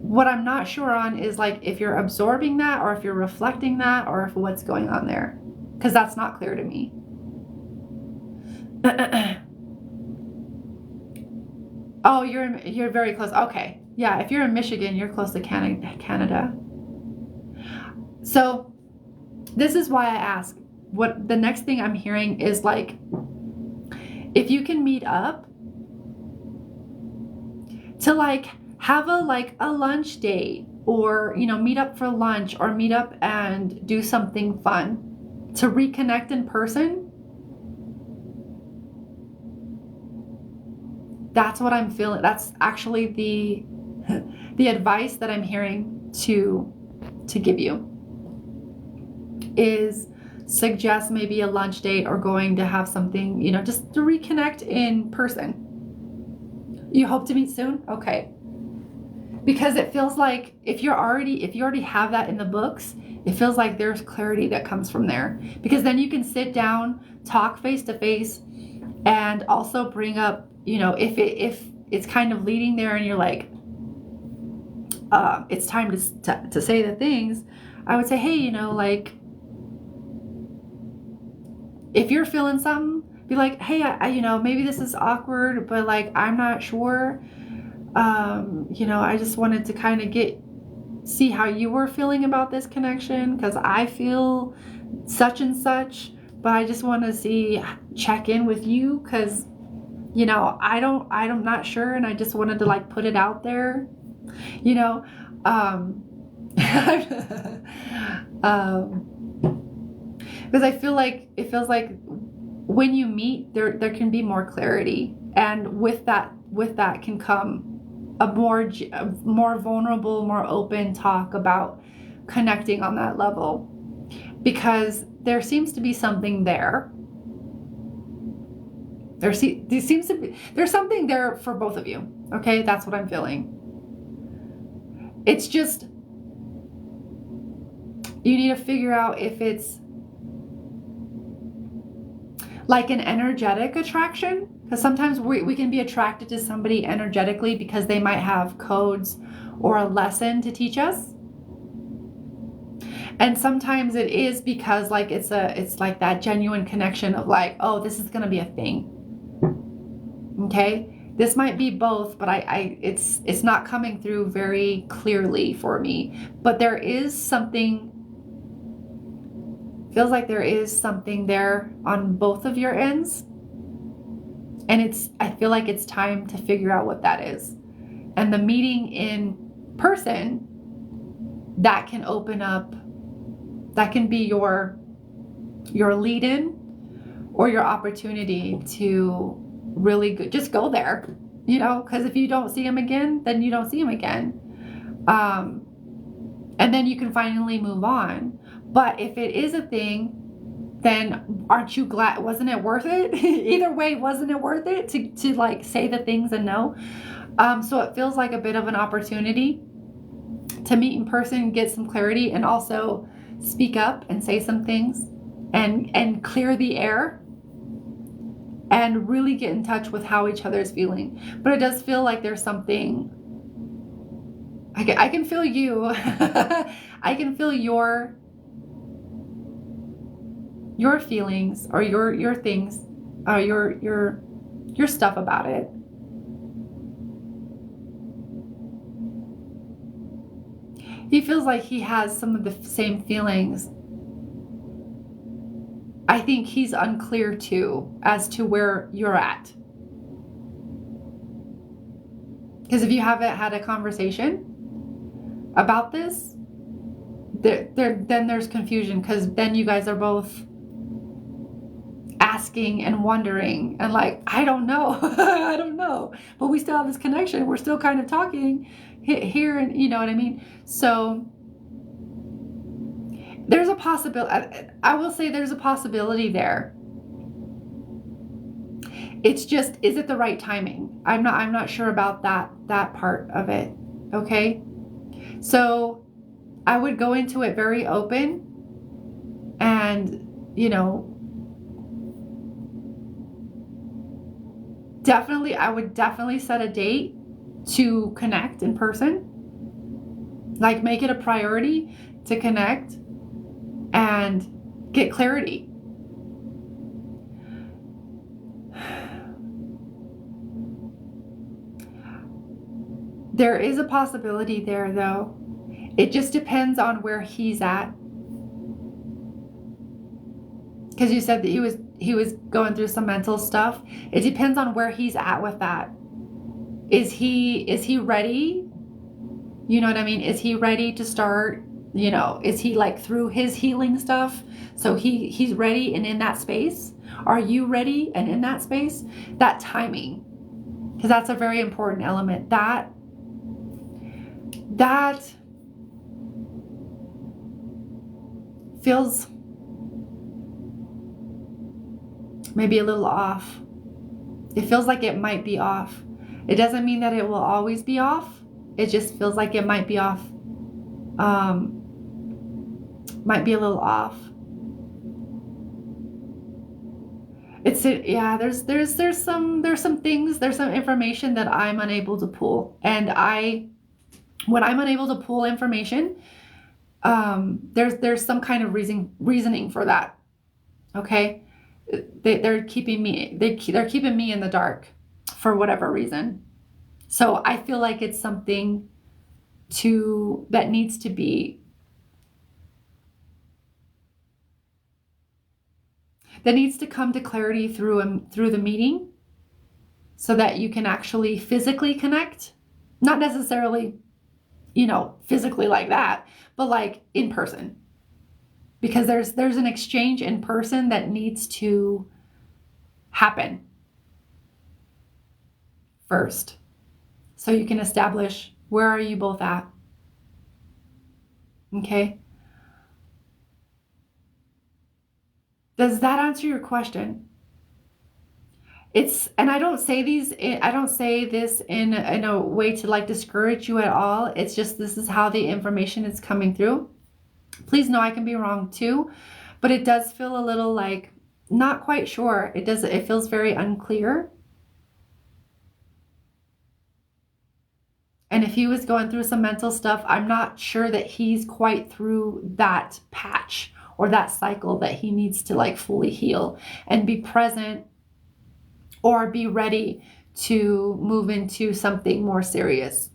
What I'm not sure on is like if you're absorbing that or if you're reflecting that or if what's going on there, because that's not clear to me. Oh, you're very close. Okay. Yeah, if you're in Michigan, you're close to Canada. So this is why I ask. What the next thing I'm hearing is like, if you can meet up to like have a lunch date, or meet up for lunch, or meet up and do something fun to reconnect in person. That's what I'm feeling. That's actually the advice that I'm hearing to give you, is suggest maybe a lunch date or going to have something, just to reconnect in person. You hope to meet soon? Okay. Because it feels like if you already have that in the books, it feels like there's clarity that comes from there. Because then you can sit down, talk face to face, and also bring up, if it's kind of leading there and you're like, it's time to say the things, I would say, hey, like, if you're feeling something, be like, hey, I maybe this is awkward, but like, I'm not sure. I just wanted to kind of see how you were feeling about this connection, because I feel such and such, but I just want to check in with you, because I'm not sure, and I just wanted to like put it out there, because I feel like it feels like when you meet, there can be more clarity, and with that can come a more vulnerable, more open talk about connecting on that level, because there seems to be something there. There's something there for both of you. Okay, that's what I'm feeling. It's just, you need to figure out if it's like an energetic attraction, because sometimes we can be attracted to somebody energetically because they might have codes or a lesson to teach us. And sometimes it is because like it's like that genuine connection of like, oh, this is going to be a thing. Okay? This might be both, but it's not coming through very clearly for me. But there is something, feels like there is something there on both of your ends. And I feel like it's time to figure out what that is. And the meeting in person, that can open up, that can be your lead-in or your opportunity to really just go there, because if you don't see him again, then you don't see him again. And then you can finally move on. But if it is a thing, then aren't you glad? Wasn't it worth it? Either way, wasn't it worth it to like say the things and know? So it feels like a bit of an opportunity to meet in person, get some clarity, and also speak up and say some things and clear the air and really get in touch with how each other is feeling. But it does feel like there's something, I can feel you. I can feel your feelings or your things, or your stuff about it. He feels like he has some of the same feelings. I think he's unclear too as to where you're at. Because if you haven't had a conversation about this, then there's confusion, because then you guys are both asking and wondering and like, I don't know. I don't know, but we still have this connection. We're still kind of talking here, and you know what I mean? So there's a possibility. I will say there's a possibility there. It's just, is it the right timing? I'm not sure about that part of it. Okay. So I would go into it very open, and I would definitely set a date to connect in person. Like, make it a priority to connect and get clarity. There is a possibility there, though. It just depends on where he's at. Because you said that he was going through some mental stuff. It depends on where he's at with that. Is he ready? You know what I mean? Is he ready to start? You know, is he like through his healing stuff? So he's ready and in that space. Are you ready and in that space? That timing, because that's a very important element. That feels maybe a little off. It feels like it might be off. It doesn't mean that it will always be off. It just feels like it might be off. Might be a little off. Yeah, there's some things, there's some information that I'm unable to pull. And when I'm unable to pull information, there's some kind of reasoning for that. Okay? They're keeping me in the dark for whatever reason. So I feel like it's something that needs to come to clarity through the meeting, so that you can actually physically connect. Not necessarily, physically like that, but like in person. Because there's an exchange in person that needs to happen first. So you can establish, where are you both at? Okay? Does that answer your question? And I don't say this in a way to like discourage you at all. It's just, this is how the information is coming through. Please know I can be wrong too, but it does feel a little like not quite sure. It feels very unclear. And if he was going through some mental stuff, I'm not sure that he's quite through that patch or that cycle that he needs to like fully heal and be present or be ready to move into something more serious.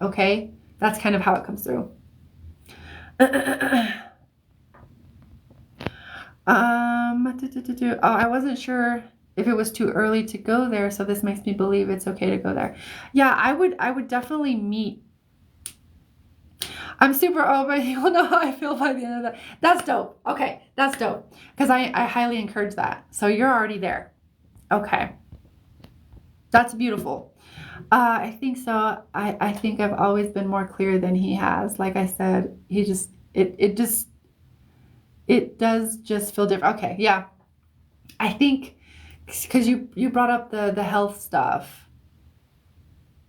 Okay? That's kind of how it comes through. I wasn't sure if it was too early to go there, so this makes me believe it's okay to go there. Yeah, I would definitely meet. I'm super open. You'll know how I feel by the end of that. That's dope. Okay, that's dope. Because I highly encourage that. So you're already there. Okay. That's beautiful. I think so. I think I've always been more clear than he has. Like I said, it does just feel different. Okay, yeah. I think because you brought up the health stuff.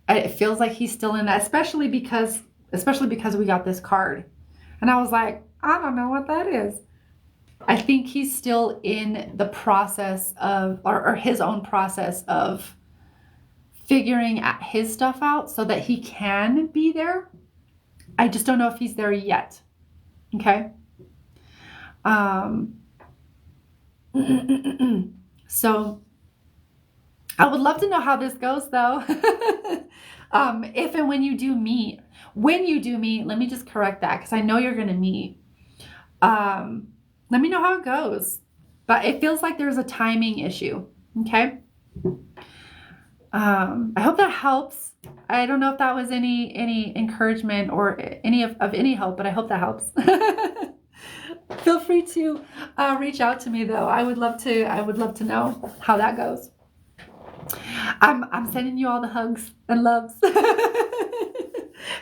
It feels like he's still in that, especially because we got this card. And I was like, I don't know what that is. I think he's still in the process of, or his own process of figuring his stuff out so that he can be there. I just don't know if he's there yet. Okay. So I would love to know how this goes though. If and when you do meet, let me just correct that, because I know you're going to meet. Let me know how it goes, but it feels like there's a timing issue. Okay. I hope that helps. I don't know if that was any encouragement or any of any help, but I hope that helps. Feel free to reach out to me though. I would love to know how that goes. I'm sending you all the hugs and loves.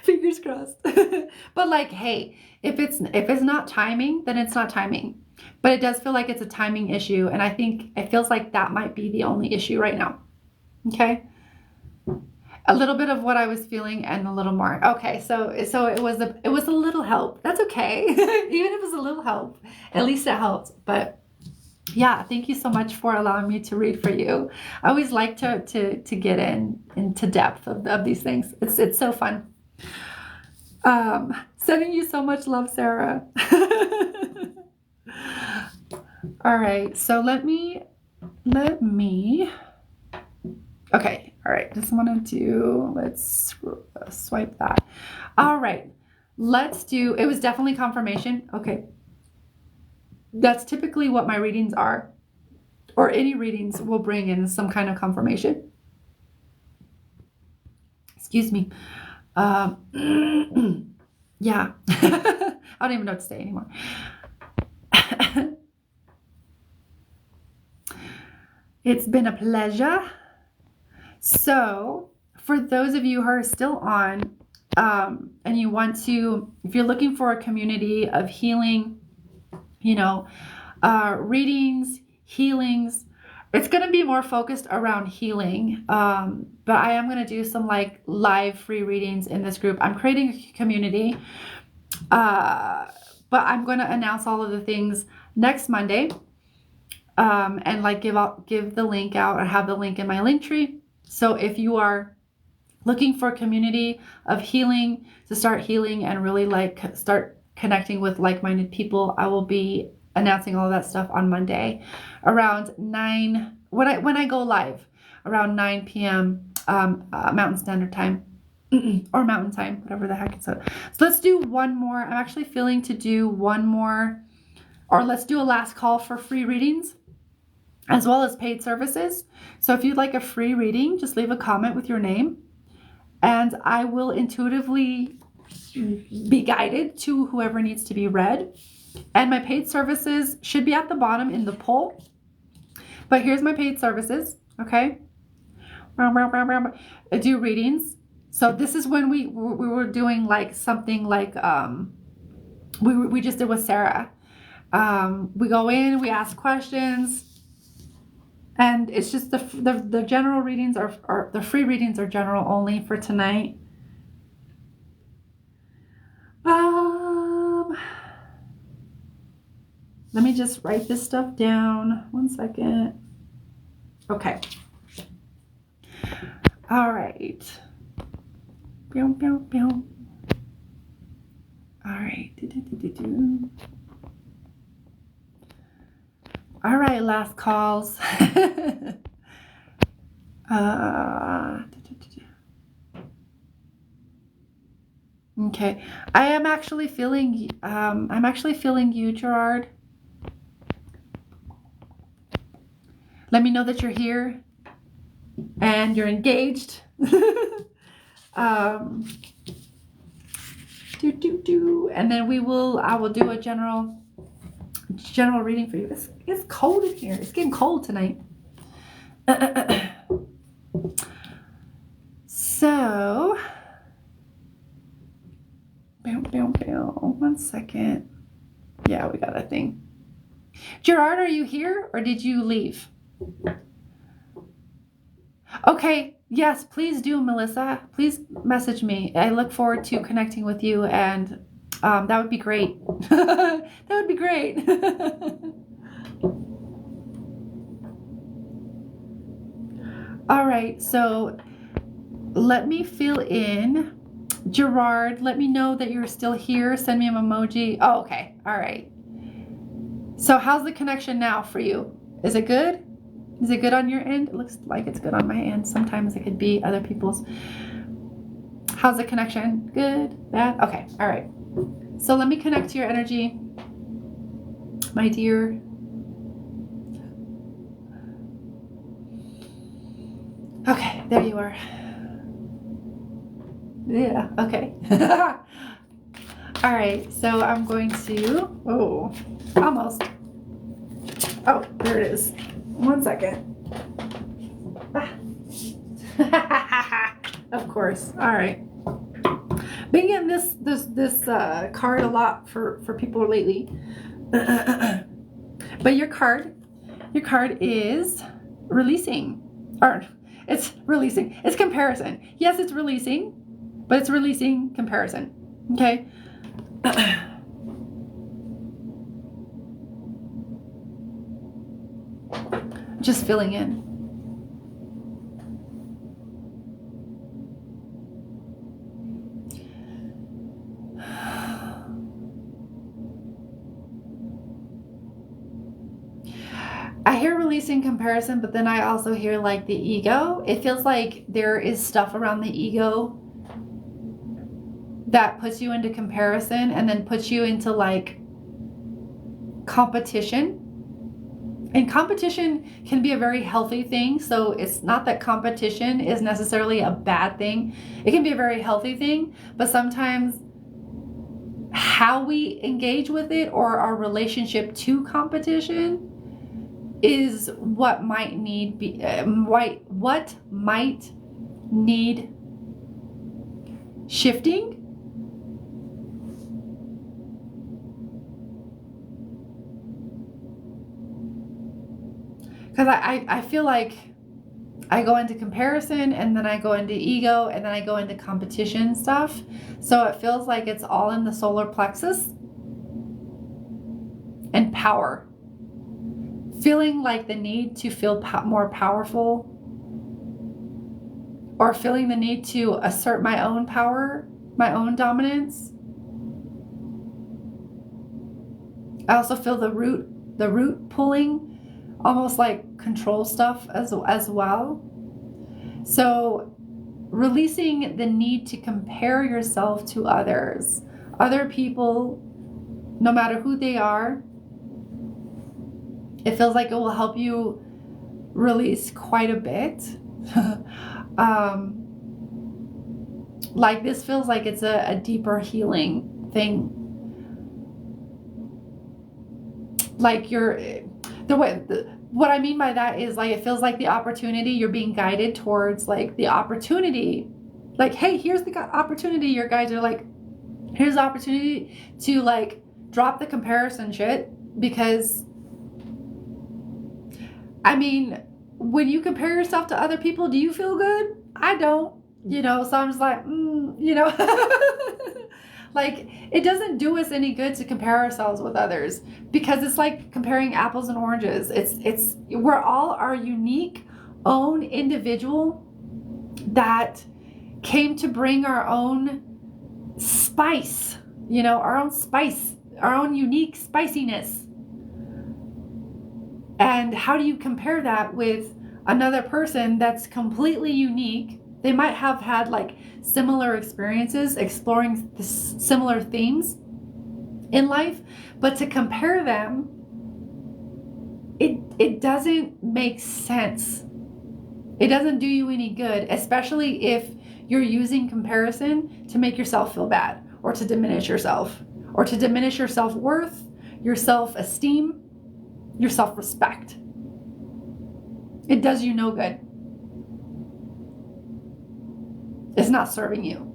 Fingers crossed. But like, hey, if it's not timing, then it's not timing. But it does feel like it's a timing issue, and I think it feels like that might be the only issue right now. Okay. A little bit of what I was feeling and a little more. Okay, so it was a little help. That's okay. Even if it was a little help, at least it helped. But yeah, thank you so much for allowing me to read for you. I always like to get into depth of these things. It's so fun. Sending you so much love, Sarah. All right, so let me, okay, all right, just want to do, let's swipe that. All right, let's do, it was definitely confirmation. Okay, that's typically what my readings are, or any readings will bring in some kind of confirmation. Excuse me. Yeah, I don't even know what to say anymore. It's been a pleasure. So for those of you who are still on, and you want to, if you're looking for a community of healing, you know, readings, healings, it's going to be more focused around healing. But I am going to do some like live free readings in this group. I'm creating a community, but I'm going to announce all of the things next Monday, and like give the link out. I have the link in my link tree. So if you are looking for a community of healing, to start healing and really like start connecting with like-minded people, I will be announcing all of that stuff on Monday around 9, when I go live, around 9 p.m. Mountain Standard Time, or Mountain Time, whatever the heck it's at. So let's do one more. I'm actually feeling to do one more, or let's do a last call for free readings as well as paid services. So if you'd like a free reading, just leave a comment with your name, and I will intuitively be guided to whoever needs to be read. And my paid services should be at the bottom in the poll. But here's my paid services, okay? I do readings. So this is when we were doing like something like we just did with Sarah. We go in, we ask questions, and it's just the general readings are the free readings are general only for tonight. Let me just write this stuff down. 1 second. Okay. All right. All right. All right, last calls. Okay. I'm actually feeling you, Gerard. Let me know that you're here and you're engaged. And then I will do a general reading for you. It's cold in here. It's getting cold tonight. So, 1 second. Yeah, we got a thing. Gerard, are you here or did you leave? Okay, yes, please do, Melissa. Please message me. I look forward to connecting with you, and that would be great. That would be great. All right, so let me fill in. Gerard, let me know that you're still here. Send me an emoji. Oh, okay. All right. So how's the connection now for you? Is it good? Is it good on your end? It looks like it's good on my end. Sometimes it could be other people's. How's the connection? Good? Bad? Okay. All right. So let me connect to your energy, my dear. Okay. There you are. Yeah. Okay. All right. So I'm going to, almost. Oh, there it is. 1 second. Of course. All right. Been getting this card a lot for people lately. But your card is releasing. Or it's releasing. It's comparison. Yes, it's releasing, but it's releasing comparison. Okay? Just filling in. hear releasing comparison, but then I also hear like the ego. It feels like there is stuff around the ego that puts you into comparison and then puts you into like competition. And competition can be a very healthy thing. So it's not that competition is necessarily a bad thing. It can be a very healthy thing, but sometimes how we engage with it or our relationship to competition is what might need what might need shifting. Because I feel like I go into comparison and then I go into ego and then I go into competition stuff. So it feels like it's all in the solar plexus and power. Feeling like the need to feel more powerful or feeling the need to assert my own power, my own dominance. I also feel the root pulling, almost like control stuff as well. So releasing the need to compare yourself to others, other people, no matter who they are. It feels like it will help you release quite a bit. Like this feels like it's a deeper healing thing. Like what I mean by that is like it feels like the opportunity, you're being guided towards like the opportunity. Like, hey, here's the opportunity. Your guys are like, here's the opportunity to like drop the comparison shit. Because I mean, when you compare yourself to other people, do you feel good? I don't, so I'm just like, like it doesn't do us any good to compare ourselves with others because it's like comparing apples and oranges. We're all our unique own individual that came to bring our own spice, our own spice, our own unique spiciness. And how do you compare that with another person that's completely unique? They might have had like similar experiences exploring similar themes in life, but to compare them, it doesn't make sense. It doesn't do you any good, especially if you're using comparison to make yourself feel bad or to diminish yourself or to diminish your self-worth, your self-esteem, your self-respect. It does you no good. It's not serving you.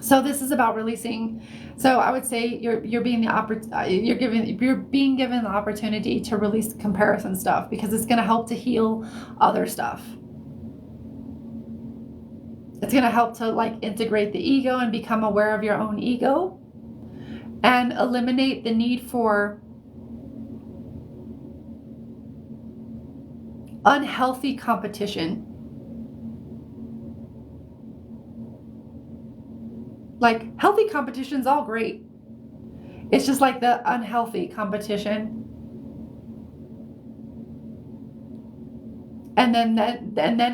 So this is about releasing. So I would say you're being given the opportunity to release the comparison stuff because it's going to help to heal other stuff. It's going to help to like integrate the ego and become aware of your own ego and eliminate the need for unhealthy competition. Like healthy competition's all great. It's just like the unhealthy competition. And then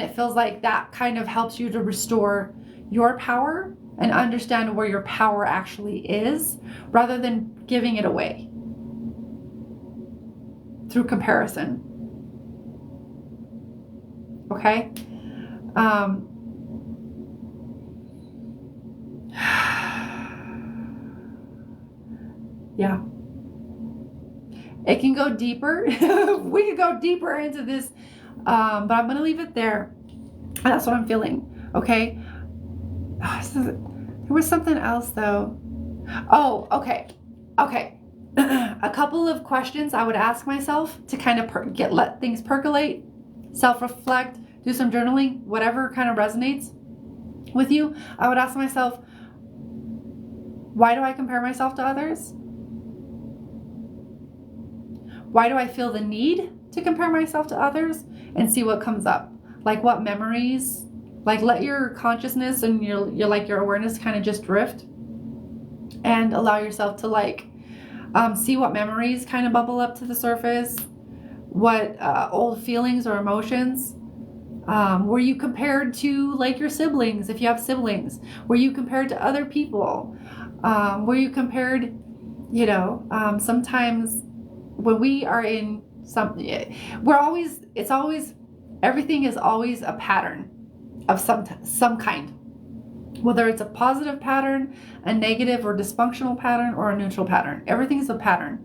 it feels like that kind of helps you to restore your power and understand where your power actually is rather than giving it away through comparison. Okay? Yeah. It can go deeper. We could go deeper into this, but I'm going to leave it there. That's what I'm feeling. Okay? There was something else, though. Oh, okay. Okay. A couple of questions I would ask myself to kind of let things percolate, self-reflect, do some journaling, whatever kind of resonates with you. I would ask myself, why do I compare myself to others? Why do I feel the need to compare myself to others? And see what comes up. Like what memories, like let your consciousness and your awareness kind of just drift and allow yourself to like see what memories kind of bubble up to the surface. What old feelings or emotions? Were you compared to like your siblings, if you have siblings? Were you compared to other people? Were you compared, sometimes when we are in everything is always a pattern of some kind. Whether it's a positive pattern, a negative or dysfunctional pattern, or a neutral pattern. Everything is a pattern.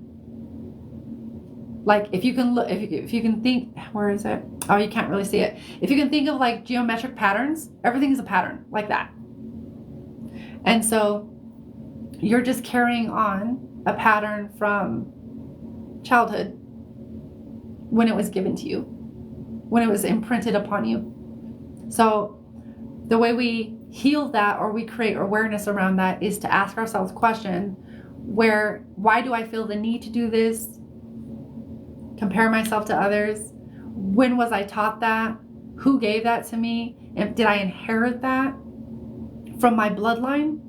Like if you can look, if you can think, where is it? Oh, you can't really see it. If you can think of like geometric patterns, everything is a pattern like that. And so you're just carrying on a pattern from childhood when it was given to you, when it was imprinted upon you. So the way we heal that, or we create awareness around that, is to ask ourselves question, why do I feel the need to do this? Compare myself to others. When was I taught that? Who gave that to me? And did I inherit that from my bloodline?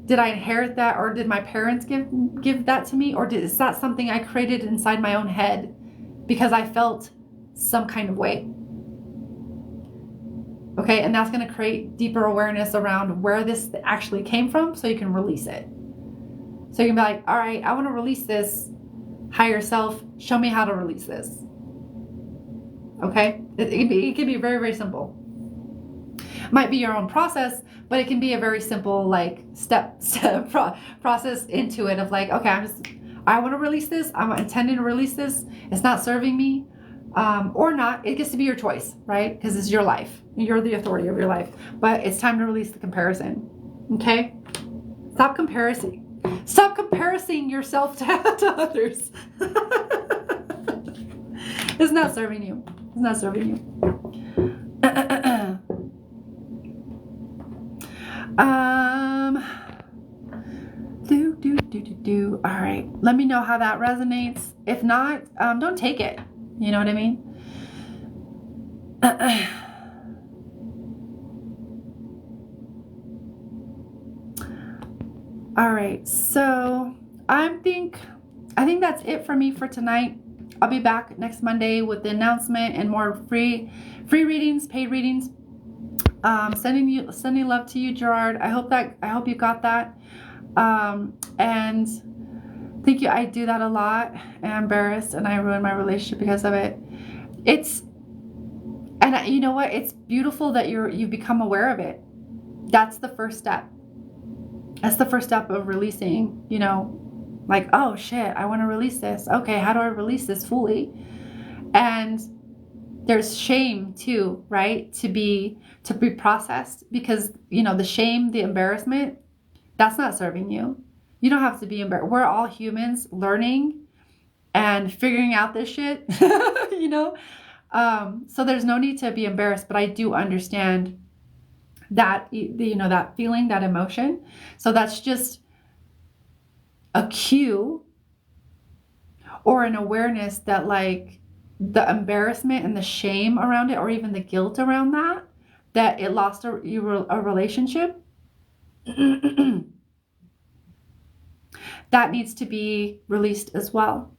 Did I inherit that, or did my parents give that to me? Or is that something I created inside my own head because I felt some kind of way? Okay, and that's going to create deeper awareness around where this actually came from, so you can release it. So you can be like, all right, I want to release this. Higher self, show me how to release this. Okay, it can be very, very simple. Might be your own process, but it can be a very simple like step process into it of like, okay, I want to release this. I'm intending to release this. It's not serving me, or not. It gets to be your choice, right? Because it's your life. You're the authority of your life. But it's time to release the comparison. Okay, stop comparing. Stop comparing yourself to others. It's not serving you. It's not serving you. All right. Let me know how that resonates. If not, don't take it. You know what I mean? All right. So I think that's it for me for tonight. I'll be back next Monday with the announcement and more free readings, paid readings. Sending love to you, Gerard. I hope you got that. And thank you. I do that a lot, and I'm embarrassed, and I ruin my relationship because of it. And you know what? It's beautiful that you've become aware of it. That's the first step. That's the first step of releasing, like, oh shit, I want to release this. Okay, how do I release this fully? And there's shame too, right? To be processed, because, the shame, the embarrassment, that's not serving you. You don't have to be embarrassed. We're all humans learning and figuring out this shit, so there's no need to be embarrassed, but I do understand that, that feeling, that emotion. So that's just a cue or an awareness that like the embarrassment and the shame around it, or even the guilt around that it lost a relationship, that needs to be released as well.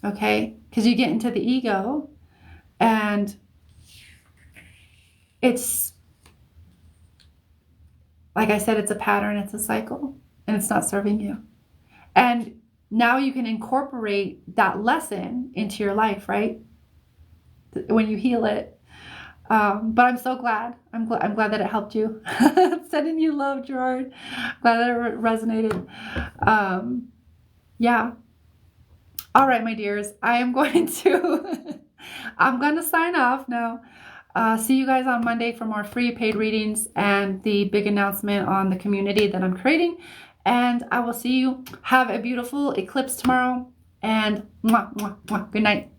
Okay? Because you get into the ego, and it's, like I said, it's a pattern, it's a cycle, and it's not serving you. And now you can incorporate that lesson into your life, right? When you heal it. But I'm so glad. I'm glad that it helped you. Sending you love, Gerard. Glad that it resonated. Yeah. All right, my dears. I'm going to sign off now. See you guys on Monday for more free paid readings and the big announcement on the community that I'm creating. And I will see you. Have a beautiful eclipse tomorrow. And mwah, mwah, mwah. Good night.